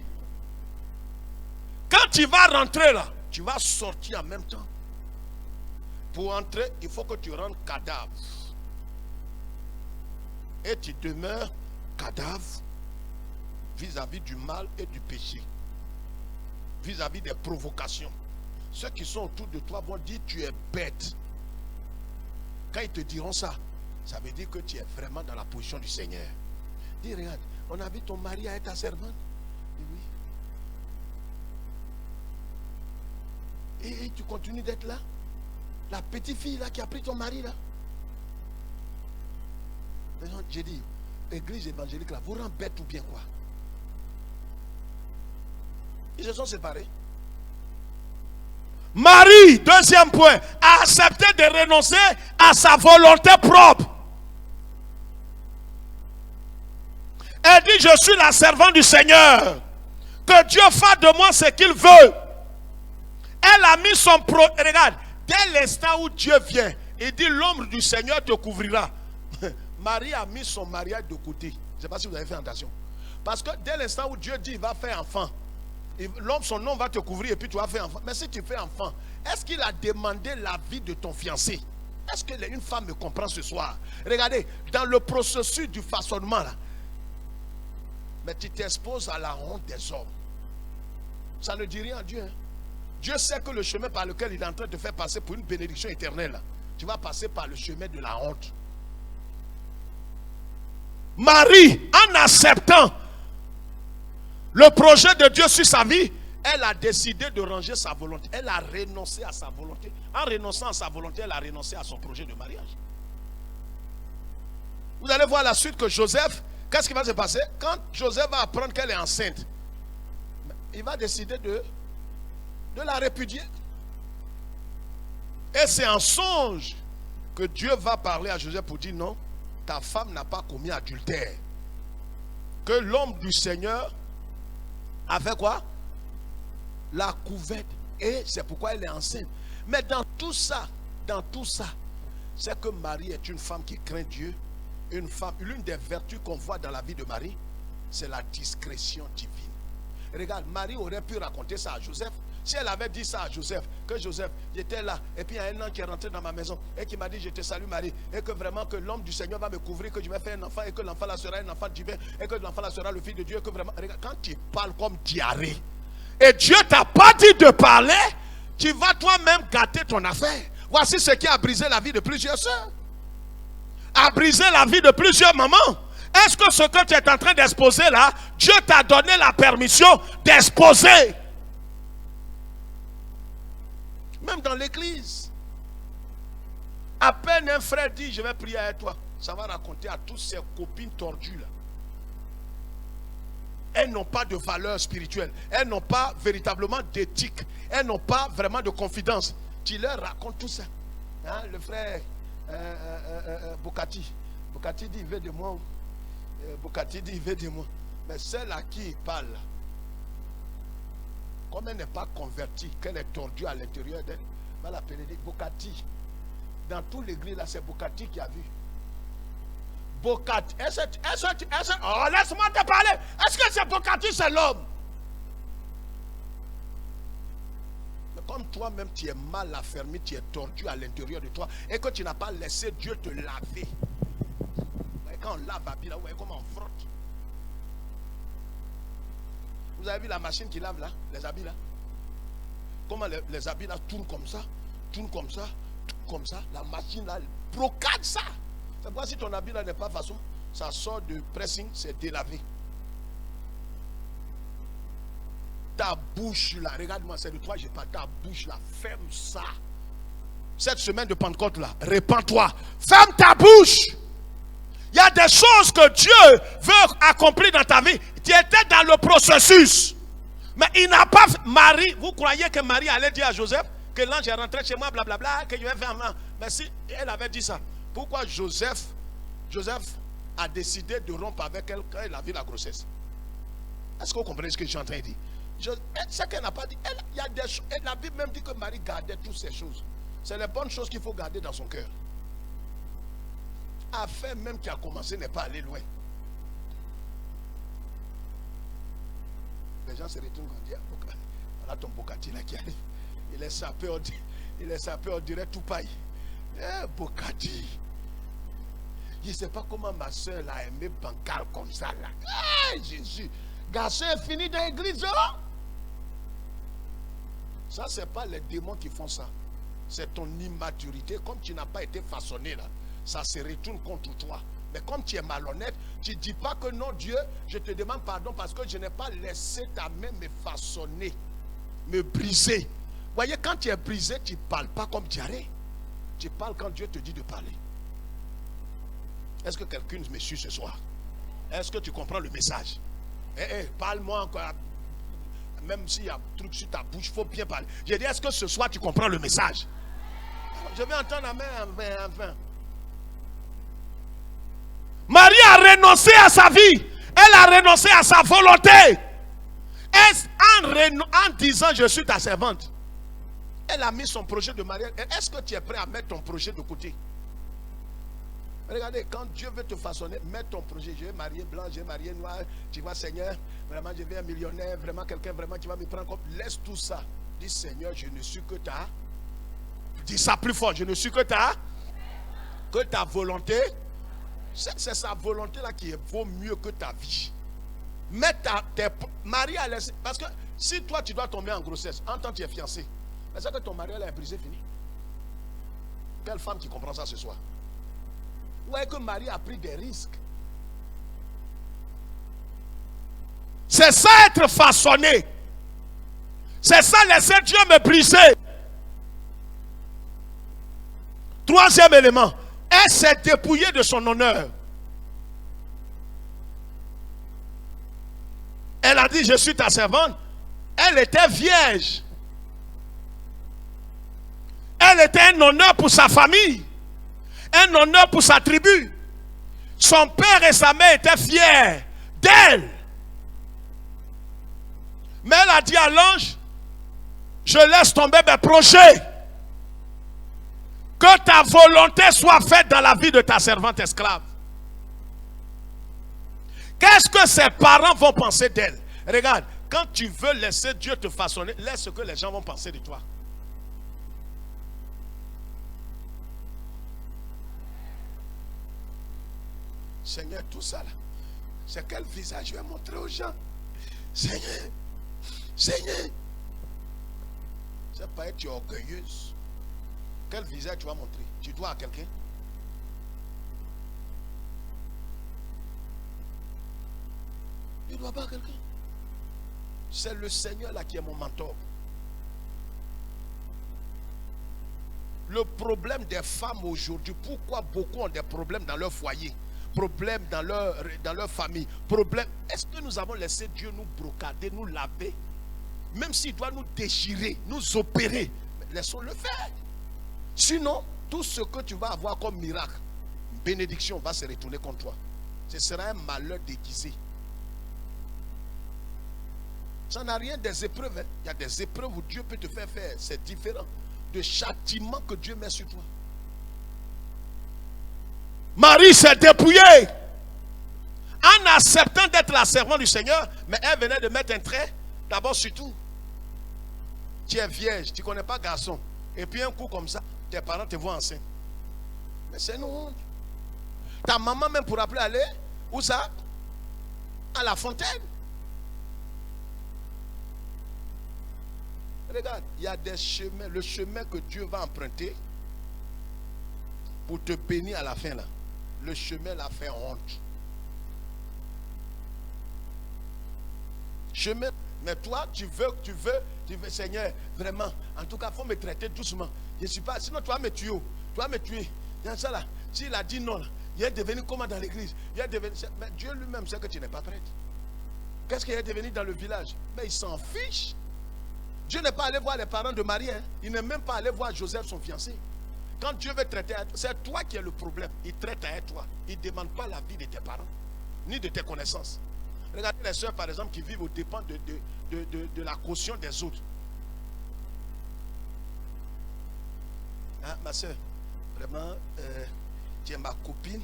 Quand tu vas rentrer là, tu vas sortir en même temps. Pour entrer, il faut que tu rentres cadavre. Et tu demeures cadavre vis-à-vis du mal et du péché. Vis-à-vis des provocations. Ceux qui sont autour de toi vont dire tu es bête. Quand ils te diront ça, ça veut dire que tu es vraiment dans la position du Seigneur. Dis, regarde, on a vu ton mari avec ta servante. Oui. Et tu continues d'être là. La petite fille là qui a pris ton mari là. J'ai dit, église évangélique là, vous rend bête ou bien quoi? Ils se sont séparés. Marie, deuxième point, a accepté de renoncer à sa volonté propre. Elle dit, je suis la servante du Seigneur. Que Dieu fasse de moi ce qu'il veut. Elle a mis son regarde, dès l'instant où Dieu vient, il dit, l'ombre du Seigneur te couvrira. Marie a mis son mariage de côté. Je ne sais pas si vous avez fait attention. Parce que dès l'instant où Dieu dit il va faire enfant, l'homme, son nom va te couvrir et puis tu vas faire enfant. Mais si tu fais enfant, est-ce qu'il a demandé l'avis de ton fiancé? Est-ce qu'une femme me comprend ce soir? Regardez, dans le processus du façonnement là, mais tu t'exposes à la honte des hommes. Ça ne dit rien à Dieu. Hein? Dieu sait que le chemin par lequel il est en train de te faire passer pour une bénédiction éternelle, là, tu vas passer par le chemin de la honte. Marie, en acceptant le projet de Dieu sur sa vie, elle a décidé de ranger sa volonté. Elle a renoncé à sa volonté. En renonçant à sa volonté, elle a renoncé à son projet de mariage. Vous allez voir la suite que Joseph, qu'est-ce qui va se passer? Quand Joseph va apprendre qu'elle est enceinte, il va décider de la répudier. Et c'est en songe que Dieu va parler à Joseph pour dire non, ta femme n'a pas commis adultère. Que l'homme du Seigneur a fait quoi? La couverte. Et c'est pourquoi elle est enceinte. Mais dans tout ça, c'est que Marie est une femme qui craint Dieu. Une femme, l'une des vertus qu'on voit dans la vie de Marie, c'est la discrétion divine. Regarde, Marie aurait pu raconter ça à Joseph. Si elle avait dit ça à Joseph, que Joseph, j'étais là, et puis il y a un ange qui est rentré dans ma maison, et qui m'a dit, je te salue Marie, et que vraiment que l'homme du Seigneur va me couvrir, que je vais faire un enfant, et que l'enfant là sera un enfant divin, et que l'enfant là sera le fils de Dieu, et que vraiment, regarde, quand tu parles comme diarrhée, et Dieu t'a pas dit de parler, tu vas toi-même gâter ton affaire. Voici ce qui a brisé la vie de plusieurs soeurs, a brisé la vie de plusieurs mamans. Est-ce que ce que tu es en train d'exposer là, Dieu t'a donné la permission d'exposer? Même dans l'église. À peine un frère dit, je vais prier avec toi, ça va raconter à toutes ses copines tordues là. Elles n'ont pas de valeur spirituelle. Elles n'ont pas véritablement d'éthique. Elles n'ont pas vraiment de confidence. Tu leur racontes tout ça. Hein, le frère Bokati dit, il veut de moi. Bokati dit, il veut de moi. Mais celle à qui il parle, comme elle n'est pas convertie, qu'elle est tordue à l'intérieur d'elle, va l'appeler Bokati. Dans toute l'église là, c'est Bokati qui a vu. Bokati. Oh, laisse-moi te parler. Est-ce que c'est Bokati, c'est l'homme? Mais comme toi-même, tu es mal affermi, tu es tordu à l'intérieur de toi, et que tu n'as pas laissé Dieu te laver. Quand on lave l'habit là, vous voyez comment on frotte. Vous avez vu la machine qui lave là, les habits là? Comment les habits là tournent comme ça, la machine là, elle brocade ça. C'est pourquoi si ton habit là n'est pas façon, ça sort de pressing, c'est délavé. Ta bouche là, regarde-moi, c'est de toi je parle, ta bouche là, ferme ça. Cette semaine de Pentecôte là, répands-toi, ferme ta bouche. Il y a des choses que Dieu veut accomplir dans ta vie. Tu étais dans le processus. Mais il n'a pas fait. Marie, vous croyez que Marie allait dire à Joseph que l'ange est rentré chez moi, blablabla, que je vais faire un. Mais si elle avait dit ça, pourquoi Joseph a décidé de rompre avec elle quand elle a vu la grossesse? Est-ce que vous comprenez ce que je suis en train de dire? C'est qu'elle n'a pas dit. La Bible même dit que Marie gardait toutes ces choses. C'est les bonnes choses qu'il faut garder dans son cœur. Affaire même qui a commencé n'est pas allé loin. Les gens se retournent et disent, voilà ton Bokati là qui arrive. Il est sapé, on dirait tout paille. Bokati. Je ne sais pas comment ma soeur l'a aimé bancal comme ça là. Jésus. Garçon est fini dans l'église. Ça, ce n'est pas les démons qui font ça. C'est ton immaturité. Comme tu n'as pas été façonné là, ça se retourne contre toi. Mais comme tu es malhonnête, tu ne dis pas que non, Dieu, je te demande pardon parce que je n'ai pas laissé ta main me façonner, me briser. Vous voyez, quand tu es brisé, tu ne parles pas comme diarrhée. Tu parles quand Dieu te dit de parler. Est-ce que quelqu'un me suit ce soir? Est-ce que tu comprends le message? Parle-moi encore. Même s'il y a un truc sur ta bouche, il faut bien parler. J'ai dit, est-ce que ce soir tu comprends le message? Je vais entendre la main enfin. Marie a renoncé à sa vie. Elle a renoncé à sa volonté. En disant je suis ta servante, elle a mis son projet de mariage. Est-ce que tu es prêt à mettre ton projet de côté? Regardez, quand Dieu veut te façonner, mets ton projet. Je vais marier blanc, je vais marier noir. Tu vois, Seigneur, vraiment, je vais un millionnaire. Vraiment, quelqu'un vraiment qui va me prendre comme. Laisse tout ça. Dis, Seigneur, je ne suis que ta. Dis ça plus fort. Je ne suis que ta. Que ta volonté. C'est sa volonté là qui vaut mieux que ta vie. Mets tes maris à l'aise. Parce que si toi tu dois tomber en grossesse, en tant que tu es fiancé, c'est ça que ton mari est brisé, fini. Quelle femme qui comprend ça ce soir? Ouais, que Marie a pris des risques. C'est ça être façonné. C'est ça laisser Dieu me briser. Troisième élément, elle s'est dépouillée de son honneur. Elle a dit, je suis ta servante. Elle était vierge. Elle était un honneur pour sa famille. Un honneur pour sa tribu. Son père et sa mère étaient fiers d'elle. Mais elle a dit à l'ange, je laisse tomber mes projets. Que ta volonté soit faite dans la vie de ta servante esclave. Qu'est-ce que ses parents vont penser d'elle? Regarde, quand tu veux laisser Dieu te façonner, laisse ce que les gens vont penser de toi. Seigneur, tout ça là, c'est quel visage je vais montrer aux gens? Seigneur, Seigneur, c'est pas être orgueilleuse. Quel visage tu vas montrer? Tu dois à quelqu'un? Tu ne dois pas à quelqu'un. C'est le Seigneur là qui est mon mentor. Le problème des femmes aujourd'hui, pourquoi beaucoup ont des problèmes dans leur foyer, problèmes dans leur famille, problèmes. Est-ce que nous avons laissé Dieu nous brocader, nous laver? Même s'il doit nous déchirer, nous opérer, laissons-le faire. Sinon, tout ce que tu vas avoir comme miracle, bénédiction va se retourner contre toi. Ce sera un malheur déguisé. Ça n'a rien des épreuves. Hein. Il y a des épreuves où Dieu peut te faire faire. C'est différent de châtiment que Dieu met sur toi. Marie s'est dépouillée en acceptant d'être la servante du Seigneur, mais elle venait de mettre un trait. D'abord, surtout, tu es vierge, tu ne connais pas garçon. Et puis un coup comme ça, tes parents te voient enceinte. Mais c'est une honte. Ta maman même pourra plus aller, où ça? À la fontaine. Regarde, il y a des chemins, le chemin que Dieu va emprunter pour te bénir à la fin là. Le chemin l'a fait honte. Chemin, mais toi, tu veux, Seigneur, vraiment, en tout cas, il faut me traiter doucement. Je ne suis pas, sinon tu vas me tuer. Tu vas me tuer. Dans ça là, s'il a dit non, là, il est devenu comment dans l'église? Mais Dieu lui-même sait que tu n'es pas prête. Qu'est-ce qu'il est devenu dans le village? Mais il s'en fiche. Dieu n'est pas allé voir les parents de Marie. Hein. Il n'est même pas allé voir Joseph, son fiancé. Quand Dieu veut traiter, c'est toi qui es le problème. Il traite avec toi. Il ne demande pas la vie de tes parents, ni de tes connaissances. Regardez les soeurs, par exemple, qui vivent aux dépens de la caution des autres. Hein, ma soeur, vraiment, tu es ma copine.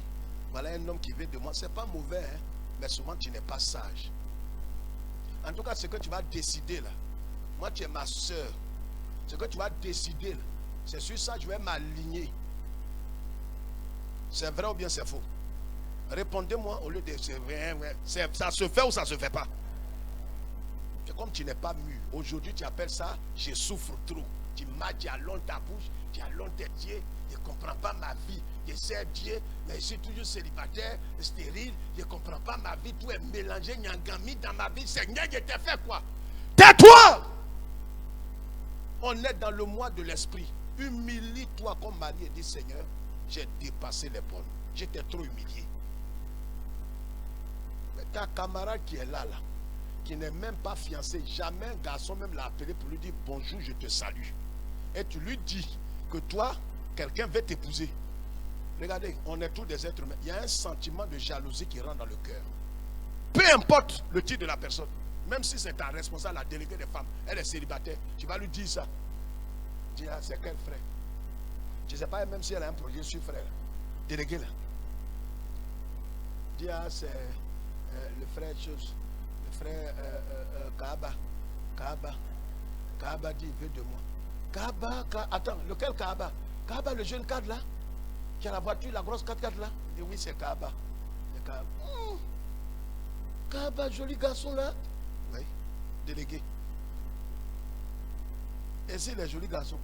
Voilà un homme qui vient de moi. Ce n'est pas mauvais, hein, mais souvent tu n'es pas sage. En tout cas, ce que tu vas décider là, moi tu es ma soeur. Ce que tu vas décider là, c'est sur ça que je vais m'aligner. C'est vrai ou bien c'est faux? Répondez-moi au lieu de ça se fait ou ça se fait pas. C'est comme tu n'es pas mûr. Aujourd'hui tu appelles ça je souffre trop. Tu m'as dit allonge ta bouche, tu allonges tes pieds, je ne comprends pas ma vie. Je sais Dieu, mais je suis toujours célibataire, stérile, je ne comprends pas ma vie, tout est mélangé, nyangami dans ma vie. Seigneur, je t'ai fait quoi? Tais-toi! On est dans le mois de l'esprit. Humilie-toi comme Marie et dit Seigneur, j'ai dépassé les bornes. J'étais trop humilié. Mais ta camarade qui est là, qui n'est même pas fiancé, jamais un garçon même l'a appelé pour lui dire bonjour, je te salue. Et tu lui dis que toi, quelqu'un veut t'épouser. Regardez, on est tous des êtres humains. Il y a un sentiment de jalousie qui rentre dans le cœur. Peu importe le titre de la personne, même si c'est ta responsable, la déléguée des femmes, elle est célibataire, tu vas lui dire ça. Dis, ah, c'est quel frère? Je ne sais pas même si elle a un projet sur frère. Délégué là. Dis à le frère chose, le frère Kaaba. Kaaba dit, il veut de moi. Kaaba, attends, lequel Kaaba? Kaaba, le jeune cadre là, qui a la voiture, la grosse 4x4 là. Il dit, oui, c'est Kaaba. Kaaba, joli garçon là. Oui, délégué. Et c'est les jolis garçons.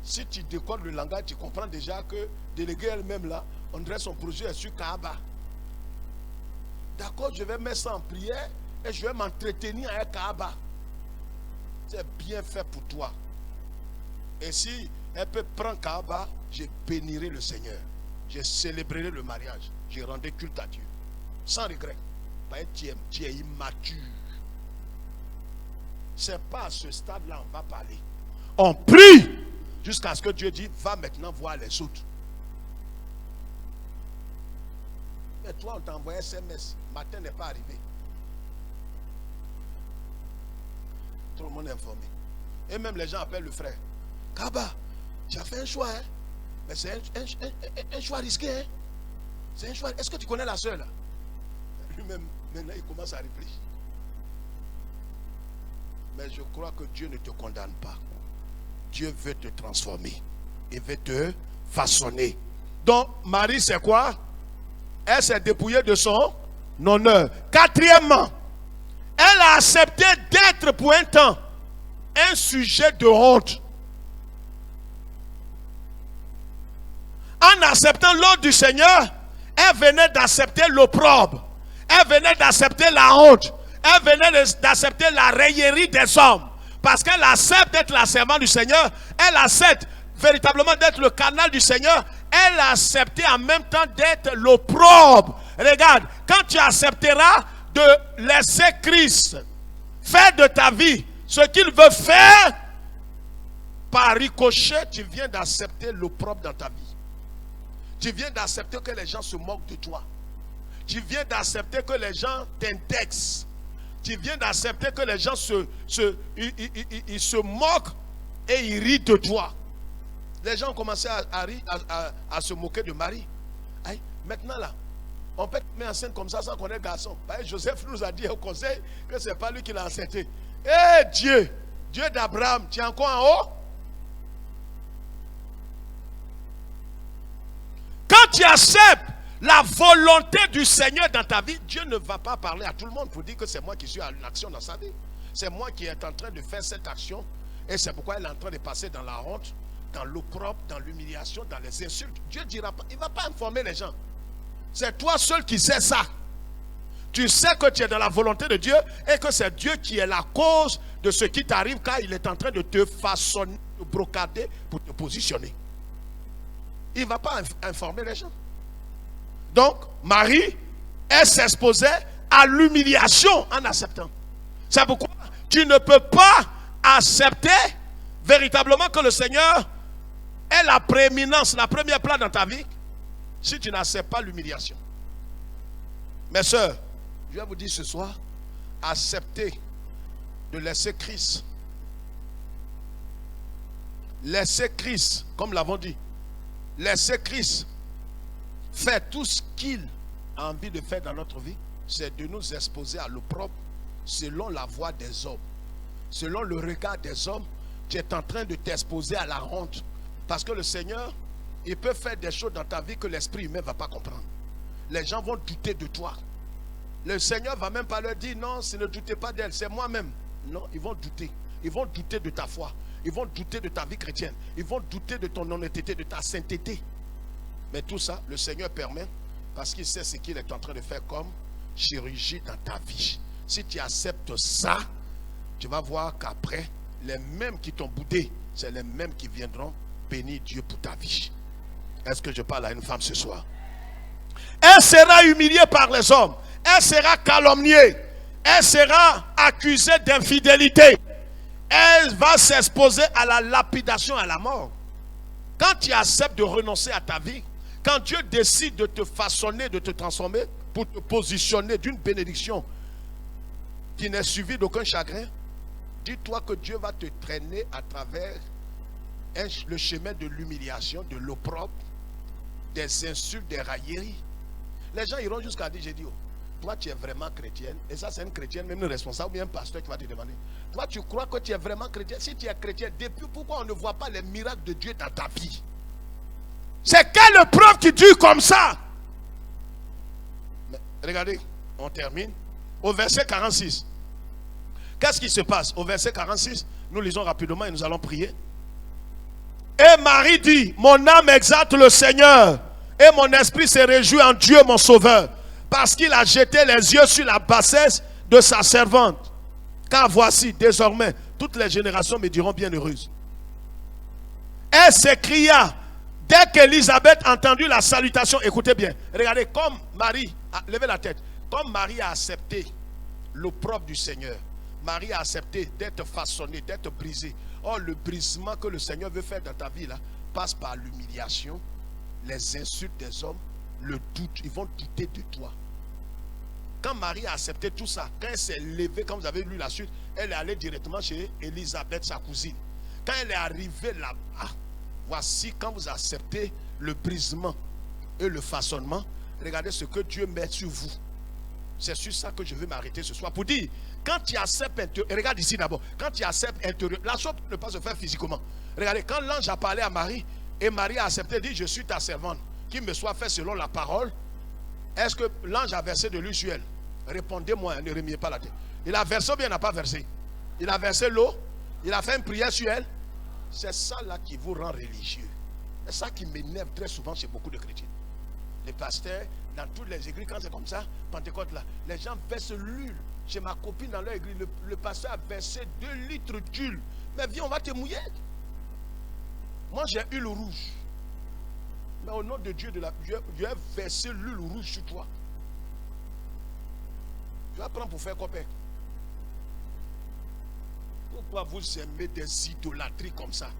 Si tu décodes le langage, tu comprends déjà que délégué elle-même là, on dirait son projet est sur Kaaba. D'accord, je vais mettre ça en prière et je vais m'entretenir avec Kaaba. C'est bien fait pour toi. Et si elle peut prendre Kaaba, je bénirai le Seigneur. Je célébrerai le mariage. Je rendrai culte à Dieu. Sans regret. Parce que tu es immature. C'est pas à ce stade-là on va parler. On prie jusqu'à ce que Dieu dise, va maintenant voir les autres. Mais toi, on t'a envoyé SMS. Matin n'est pas arrivé. Tout le monde est informé. Et même les gens appellent le frère. Kaba, tu as fait un choix, hein? Mais c'est un choix risqué, hein? C'est un choix. Est-ce que tu connais la soeur là? Lui-même, maintenant, il commence à réfléchir. Mais je crois que Dieu ne te condamne pas. Dieu veut te transformer. Il veut te façonner. Donc, Marie, c'est quoi? Elle s'est dépouillée de son honneur. Quatrièmement, elle a accepté d'être pour un temps un sujet de honte. En acceptant l'ordre du Seigneur, elle venait d'accepter l'opprobre. Elle venait d'accepter la honte. Elle venait d'accepter la raillerie des hommes. Parce qu'elle accepte d'être la servante du Seigneur. Elle accepte véritablement d'être le canal du Seigneur. Elle a accepté en même temps d'être l'opprobre. Regarde, quand tu accepteras de laisser Christ faire de ta vie ce qu'il veut faire, par ricochet, tu viens d'accepter l'opprobre dans ta vie. Tu viens d'accepter que les gens se moquent de toi. Tu viens d'accepter que les gens t'indexent. Tu viens d'accepter que les gens ils se moquent et ils rient de toi. Les gens ont commencé à se moquer de Marie. Aïe, maintenant là, on peut te mettre enceinte comme ça sans connaître garçon. Joseph nous a dit au conseil que ce n'est pas lui qui l'a enceinté. Eh Dieu, Dieu d'Abraham, tu es encore en haut? Quand tu acceptes la volonté du Seigneur dans ta vie, Dieu ne va pas parler à tout le monde pour dire que c'est moi qui suis à l'action dans sa vie. C'est moi qui est en train de faire cette action. Et c'est pourquoi elle est en train de passer dans la honte, dans l'opprobre, dans l'humiliation, dans les insultes. Dieu dira pas, il ne va pas informer les gens. C'est toi seul qui sais ça. Tu sais que tu es dans la volonté de Dieu et que c'est Dieu qui est la cause de ce qui t'arrive car il est en train de te façonner, de brocader pour te positionner. Il ne va pas informer les gens. Donc, Marie, elle s'exposait à l'humiliation en acceptant. C'est pourquoi tu ne peux pas accepter véritablement que le Seigneur ait la prééminence, la première place dans ta vie, si tu n'acceptes pas l'humiliation. Mes sœurs, je vais vous dire ce soir, acceptez de laisser Christ. Laissez Christ, comme l'avons dit, laissez Christ faire tout ce qu'il a envie de faire dans notre vie, c'est de nous exposer à l'opprobre selon la voix des hommes. Selon le regard des hommes, tu es en train de t'exposer à la honte. Parce que le Seigneur, il peut faire des choses dans ta vie que l'esprit humain ne va pas comprendre. Les gens vont douter de toi. Le Seigneur ne va même pas leur dire, non, ne doutez pas d'elle, c'est moi-même. Non, ils vont douter. Ils vont douter de ta foi. Ils vont douter de ta vie chrétienne. Ils vont douter de ton honnêteté, de ta sainteté. Mais tout ça, le Seigneur permet parce qu'il sait ce qu'il est en train de faire comme chirurgie dans ta vie. Si tu acceptes ça, tu vas voir qu'après, les mêmes qui t'ont boudé, c'est les mêmes qui viendront bénir Dieu pour ta vie. Est-ce que je parle à une femme ce soir? Elle sera humiliée par les hommes. Elle sera calomniée. Elle sera accusée d'infidélité. Elle va s'exposer à la lapidation, à la mort. Quand tu acceptes de renoncer à ta vie, quand Dieu décide de te façonner, de te transformer, pour te positionner d'une bénédiction qui n'est suivie d'aucun chagrin, dis-toi que Dieu va te traîner à travers le chemin de l'humiliation, de l'opprobre, des insultes, des railleries. Les gens iront jusqu'à dire, j'ai dit, oh, toi tu es vraiment chrétienne. Et ça c'est une chrétienne, même une responsable ou bien un pasteur qui va te demander. Toi tu crois que tu es vraiment chrétien? Si tu es chrétien, depuis pourquoi on ne voit pas les miracles de Dieu dans ta vie? C'est quelle preuve qui dure comme ça? Mais, regardez, on termine. Au verset 46. Qu'est-ce qui se passe? Au verset 46, nous lisons rapidement et nous allons prier. Et Marie dit, mon âme exalte le Seigneur, et mon esprit se réjouit en Dieu mon sauveur, parce qu'il a jeté les yeux sur la bassesse de sa servante. Car voici, désormais, toutes les générations me diront bienheureuse. Elle s'écria, dès qu'Élisabeth entendit la salutation, écoutez bien, regardez, comme Marie, levez la tête, comme Marie a accepté l'opprobre du Seigneur, Marie a accepté d'être façonnée, d'être brisée. Or, le brisement que le Seigneur veut faire dans ta vie là, passe par l'humiliation, les insultes des hommes, le doute. Ils vont douter de toi. Quand Marie a accepté tout ça, quand elle s'est levée, quand vous avez lu la suite, elle est allée directement chez Élisabeth, sa cousine. Quand elle est arrivée là-bas, voici quand vous acceptez le brisement et le façonnement, regardez ce que Dieu met sur vous. C'est sur ça que je veux m'arrêter ce soir. Pour dire, quand tu acceptes, regarde ici d'abord, quand tu acceptes intérieur, la chose ne peut pas se faire physiquement. Regardez, quand l'ange a parlé à Marie, et Marie a accepté, dit, je suis ta servante, qu'il me soit fait selon la parole. Est-ce que l'ange a versé de l'huile sur elle? Répondez-moi, ne remuez pas la tête. Il a versé ou bien il n'a pas versé? Il a versé l'eau, il a fait une prière sur elle. C'est ça là qui vous rend religieux. C'est ça qui m'énerve très souvent chez beaucoup de chrétiens. Les pasteurs, dans toutes les églises, quand c'est comme ça, Pentecôte là, les gens versent l'huile. Chez ma copine dans leur église, le pasteur a versé 2 litres d'huile. Mais viens, on va te mouiller. Moi j'ai huile rouge. Mais au nom de Dieu, Dieu a versé l'huile rouge sur toi. Tu vas prendre pour faire copain. Pourquoi vous aimez des idolâtries comme ça?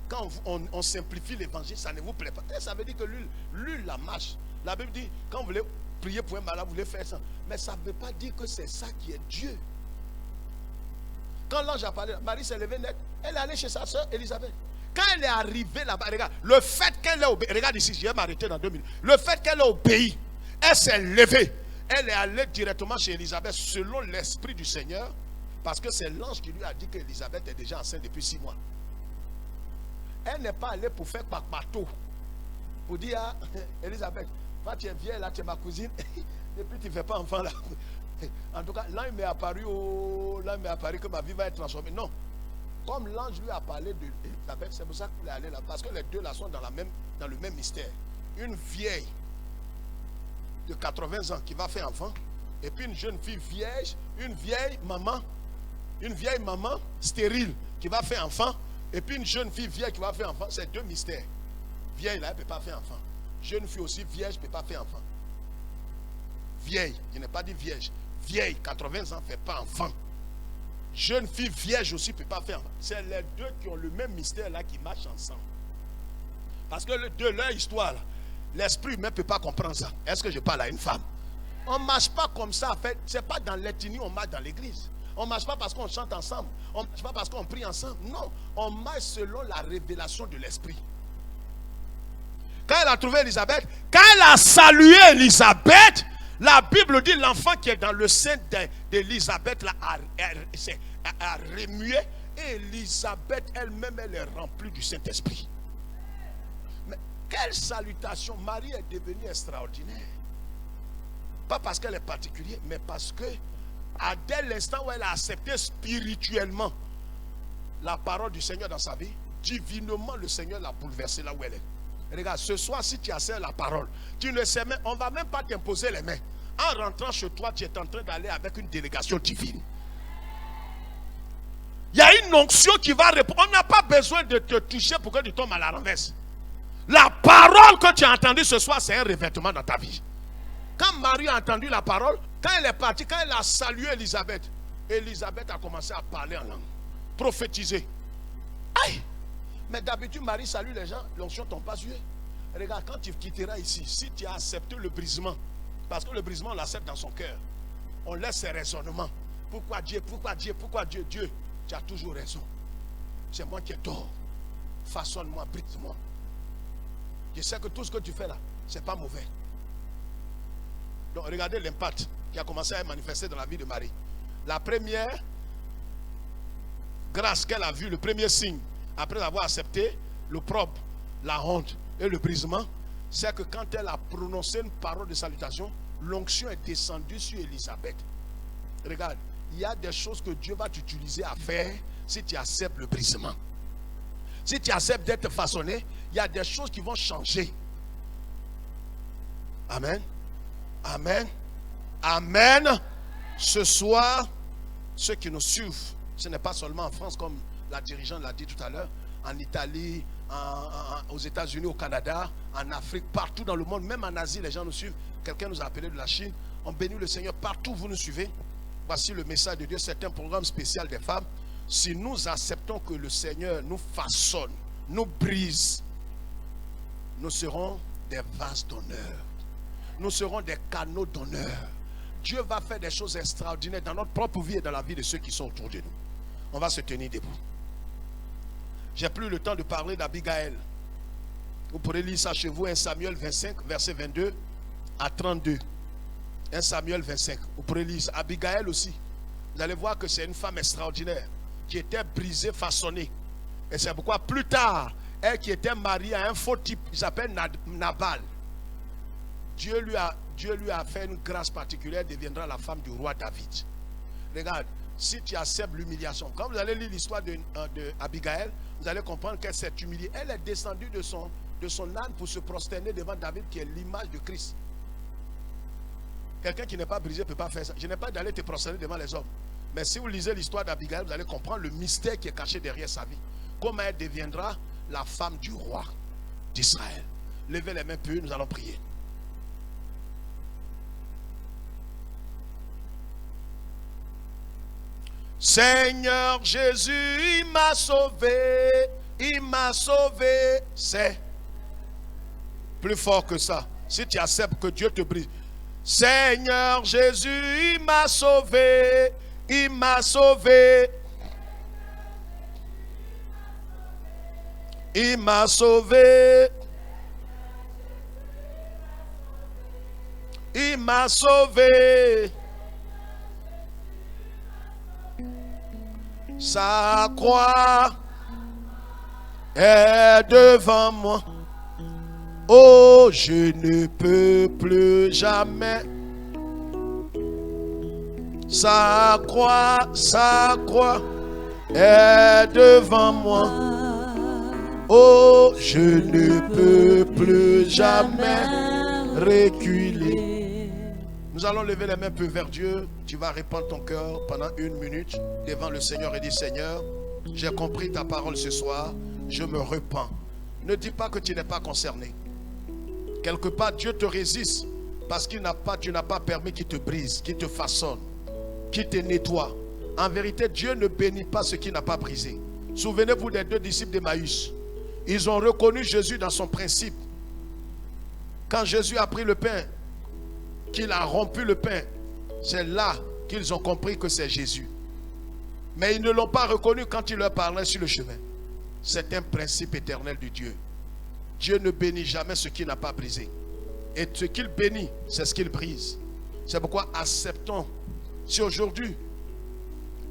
Quand on simplifie l'évangile, ça ne vous plaît pas. Ça veut dire que l'huile la marche. La Bible dit, quand vous voulez prier pour un malade, vous voulez faire ça. Mais ça ne veut pas dire que c'est ça qui est Dieu. Quand l'ange a parlé, Marie s'est levée net, elle est allée chez sa soeur Élisabeth. Quand elle est arrivée là-bas, regarde, le fait qu'elle ait obéi, regarde ici, je vais m'arrêter dans 2 minutes. Le fait qu'elle ait obéi, elle s'est levée, elle est allée directement chez Élisabeth selon l'esprit du Seigneur, parce que c'est l'ange qui lui a dit qu'Élisabeth est déjà enceinte depuis 6 mois. Elle n'est pas allée pour faire papato, pour dire à Élisabeth, toi tu es vieille là, tu es ma cousine, et puis tu ne fais pas enfant là. En tout cas, là il m'est apparu, que ma vie va être transformée. Non. Comme l'ange lui a parlé d'Élisabeth, c'est pour ça qu'il est allé là. Parce que les deux là sont dans le même mystère. Une vieille de 80 ans qui va faire enfant, et puis une jeune fille vierge, une vieille maman stérile qui va faire enfant, et puis une jeune fille vieille qui va faire enfant. C'est 2 mystères. Vieille là, elle ne peut pas faire enfant. Jeune fille aussi vierge ne peut pas faire enfant. Vieille, je n'ai pas dit vierge. Vieille, 80 ans, ne fait pas enfant. Jeune fille vierge aussi ne peut pas faire. C'est les deux qui ont le même mystère là qui marchent ensemble. Parce que de leur histoire, l'esprit humain ne peut pas comprendre ça. Est-ce que je parle à une femme? On ne marche pas comme ça. En fait, ce n'est pas dans l'ethnie, on marche dans l'église. On ne marche pas parce qu'on chante ensemble. On ne marche pas parce qu'on prie ensemble. Non, on marche selon la révélation de l'esprit. Quand elle a trouvé Élisabeth, quand elle a salué Élisabeth, la Bible dit l'enfant qui est dans le sein d'Élisabeth a remué. Et Élisabeth elle-même, elle est remplie du Saint-Esprit. Mais quelle salutation! Marie est devenue extraordinaire. Pas parce qu'elle est particulière, mais parce que dès l'instant où elle a accepté spirituellement la parole du Seigneur dans sa vie, divinement le Seigneur l'a bouleversée là où elle est. Regarde, ce soir, si tu acceptes la parole, tu ne sais même, on ne va même pas t'imposer les mains. En rentrant chez toi, tu es en train d'aller avec une délégation divine. Il y a une onction qui va répondre. On n'a pas besoin de te toucher pour que tu tombes à la renverse. La parole que tu as entendue ce soir, c'est un revêtement dans ta vie. Quand Marie a entendu la parole, quand elle est partie, quand elle a salué Élisabeth, Élisabeth a commencé à parler en langue, prophétiser. Aïe! Mais d'habitude, Marie salue les gens, l'onction ne tombe pas sur eux. Regarde, quand tu quitteras ici, si tu as accepté le brisement, parce que le brisement, on l'accepte dans son cœur, on laisse ses raisonnements. Pourquoi Dieu, pourquoi Dieu, pourquoi Dieu? Dieu, tu as toujours raison. C'est moi qui ai tort. Façonne-moi, brise-moi. Je sais que tout ce que tu fais là, ce n'est pas mauvais. Donc regardez l'impact qui a commencé à manifester dans la vie de Marie. La première grâce qu'elle a vue, le premier signe, après avoir accepté l'opprobre, la honte et le brisement, c'est que quand elle a prononcé une parole de salutation, l'onction est descendue sur Élisabeth. Regarde, il y a des choses que Dieu va t'utiliser à faire si tu acceptes le brisement. Si tu acceptes d'être façonné, il y a des choses qui vont changer. Amen. Amen. Amen. Ce soir, ceux qui nous suivent, ce n'est pas seulement en France comme la dirigeante l'a dit tout à l'heure, en Italie, aux États-Unis, au Canada, en Afrique, partout dans le monde, même en Asie, les gens nous suivent. Quelqu'un nous a appelé de la Chine. On bénit le Seigneur partout où vous nous suivez. Voici le message de Dieu. C'est un programme spécial des femmes. Si nous acceptons que le Seigneur nous façonne, nous brise, nous serons des vases d'honneur. Nous serons des canaux d'honneur. Dieu va faire des choses extraordinaires dans notre propre vie et dans la vie de ceux qui sont autour de nous. On va se tenir debout. J'ai plus le temps de parler d'Abigaël. Vous pourrez lire ça chez vous, 1 Samuel 25, verset 22 à 32. 1 Samuel 25. Vous pourrez lire ça. Abigaël aussi. Vous allez voir que c'est une femme extraordinaire qui était brisée, façonnée. Et c'est pourquoi plus tard, elle qui était mariée à un faux type, il s'appelle Nabal. Dieu lui a fait une grâce particulière, deviendra la femme du roi David. Regarde, si tu acceptes l'humiliation, quand vous allez lire l'histoire de Abigaël, vous allez comprendre qu'elle s'est humiliée. Elle est descendue de son âne pour se prosterner devant David, qui est l'image de Christ. Quelqu'un qui n'est pas brisé ne peut pas faire ça. Je n'ai pas d'aller te prosterner devant les hommes. Mais si vous lisez l'histoire d'Abigaël, vous allez comprendre le mystère qui est caché derrière sa vie. Comment elle deviendra la femme du roi d'Israël. Levez les mains pures, nous allons prier. Seigneur Jésus, il m'a sauvé, c'est plus fort que ça. Si tu acceptes que Dieu te brise. Seigneur Jésus, il m'a sauvé, il m'a sauvé. Il m'a sauvé. Il m'a sauvé. Sa croix est devant moi. Oh, je ne peux plus jamais. Sa croix est devant moi. Oh, je ne peux plus jamais reculer. Nous allons lever les mains peu vers Dieu. Tu vas répandre ton cœur pendant 1 minute devant le Seigneur et dire: Seigneur, j'ai compris ta parole ce soir. Je me repens. Ne dis pas que tu n'es pas concerné. Quelque part, Dieu te résiste parce qu'il tu n'as pas permis qu'il te brise, qu'il te façonne, qu'il te nettoie. En vérité, Dieu ne bénit pas ce qui n'a pas brisé. Souvenez-vous des 2 disciples d'Emmaüs. Ils ont reconnu Jésus dans son principe. Quand Jésus a pris le pain, qu'il a rompu le pain, c'est là qu'ils ont compris que c'est Jésus. Mais ils ne l'ont pas reconnu quand il leur parlait sur le chemin. C'est un principe éternel de Dieu. Dieu ne bénit jamais ce qu'il n'a pas brisé. Et ce qu'il bénit, c'est ce qu'il brise. C'est pourquoi acceptons. Si aujourd'hui,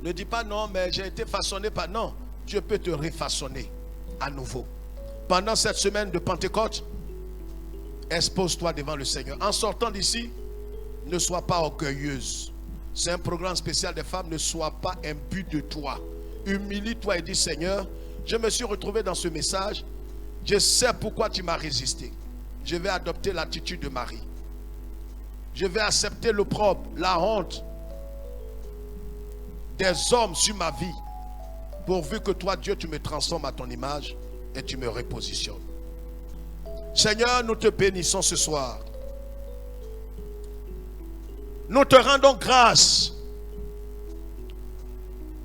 ne dis pas non, mais j'ai été façonné par... Non, Dieu peut te refaçonner à nouveau. Pendant cette semaine de Pentecôte, expose-toi devant le Seigneur. En sortant d'ici, ne sois pas orgueilleuse. C'est un programme spécial des femmes. Ne sois pas imbu de toi. Humilie-toi et dis: Seigneur, je me suis retrouvé dans ce message. Je sais pourquoi tu m'as résisté. Je vais adopter l'attitude de Marie. Je vais accepter l'opprobre, la honte des hommes sur ma vie. Pourvu que toi, Dieu, tu me transformes à ton image et tu me repositionnes. Seigneur, nous te bénissons ce soir. Nous te rendons grâce.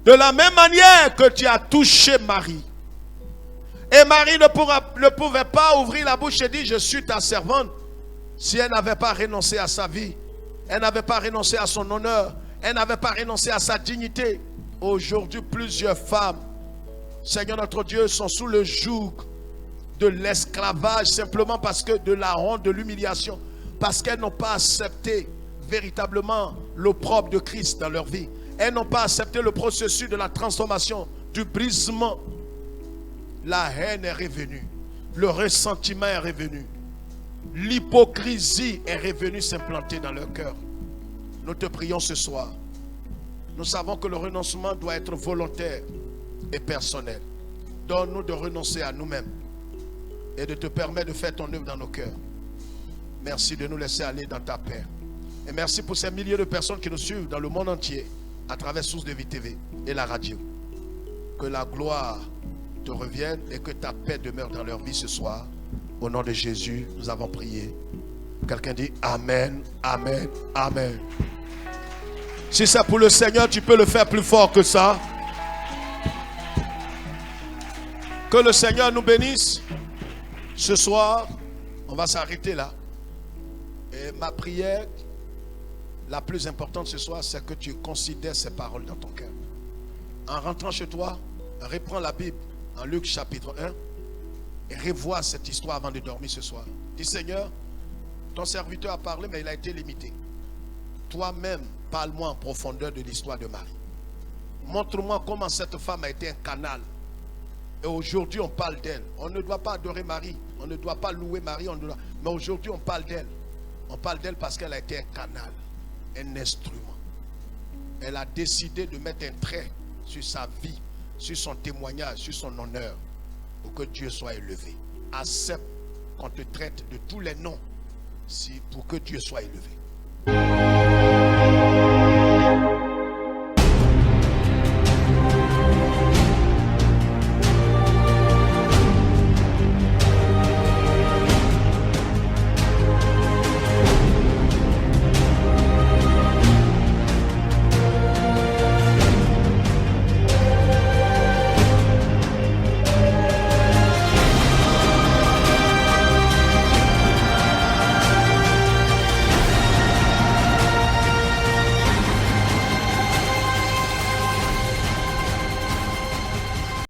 De la même manière que tu as touché Marie. Et Marie ne pouvait pas ouvrir la bouche et dire: je suis ta servante. Si elle n'avait pas renoncé à sa vie, elle n'avait pas renoncé à son honneur, elle n'avait pas renoncé à sa dignité. Aujourd'hui, plusieurs femmes, Seigneur notre Dieu, sont sous le joug de l'esclavage, simplement parce que de la honte, de l'humiliation, parce qu'elles n'ont pas accepté véritablement l'opprobre de Christ dans leur vie. Elles n'ont pas accepté le processus de la transformation, du brisement. La haine est revenue. Le ressentiment est revenu. L'hypocrisie est revenue s'implanter dans leur cœur. Nous te prions ce soir. Nous savons que le renoncement doit être volontaire et personnel. Donne-nous de renoncer à nous-mêmes et de te permettre de faire ton œuvre dans nos cœurs. Merci de nous laisser aller dans ta paix. Et merci pour ces milliers de personnes qui nous suivent dans le monde entier à travers Source de Vie TV et la radio. Que la gloire te revienne et que ta paix demeure dans leur vie ce soir. Au nom de Jésus, nous avons prié. Quelqu'un dit Amen, Amen, Amen. Si c'est pour le Seigneur, tu peux le faire plus fort que ça. Que le Seigneur nous bénisse. Ce soir, on va s'arrêter là. Et ma prière, la plus importante ce soir, c'est que tu considères ces paroles dans ton cœur. En rentrant chez toi, reprends la Bible en Luc chapitre 1 et revois cette histoire avant de dormir ce soir. Dis Seigneur, ton serviteur a parlé, mais il a été limité. Toi-même, parle-moi en profondeur de l'histoire de Marie. Montre-moi comment cette femme a été un canal. Et aujourd'hui, on parle d'elle. On ne doit pas adorer Marie. On ne doit pas louer Marie. Mais aujourd'hui, on parle d'elle. On parle d'elle parce qu'elle a été un canal, un instrument. Elle a décidé de mettre un trait sur sa vie, sur son témoignage, sur son honneur, pour que Dieu soit élevé. Accepte qu'on te traite de tous les noms pour que Dieu soit élevé.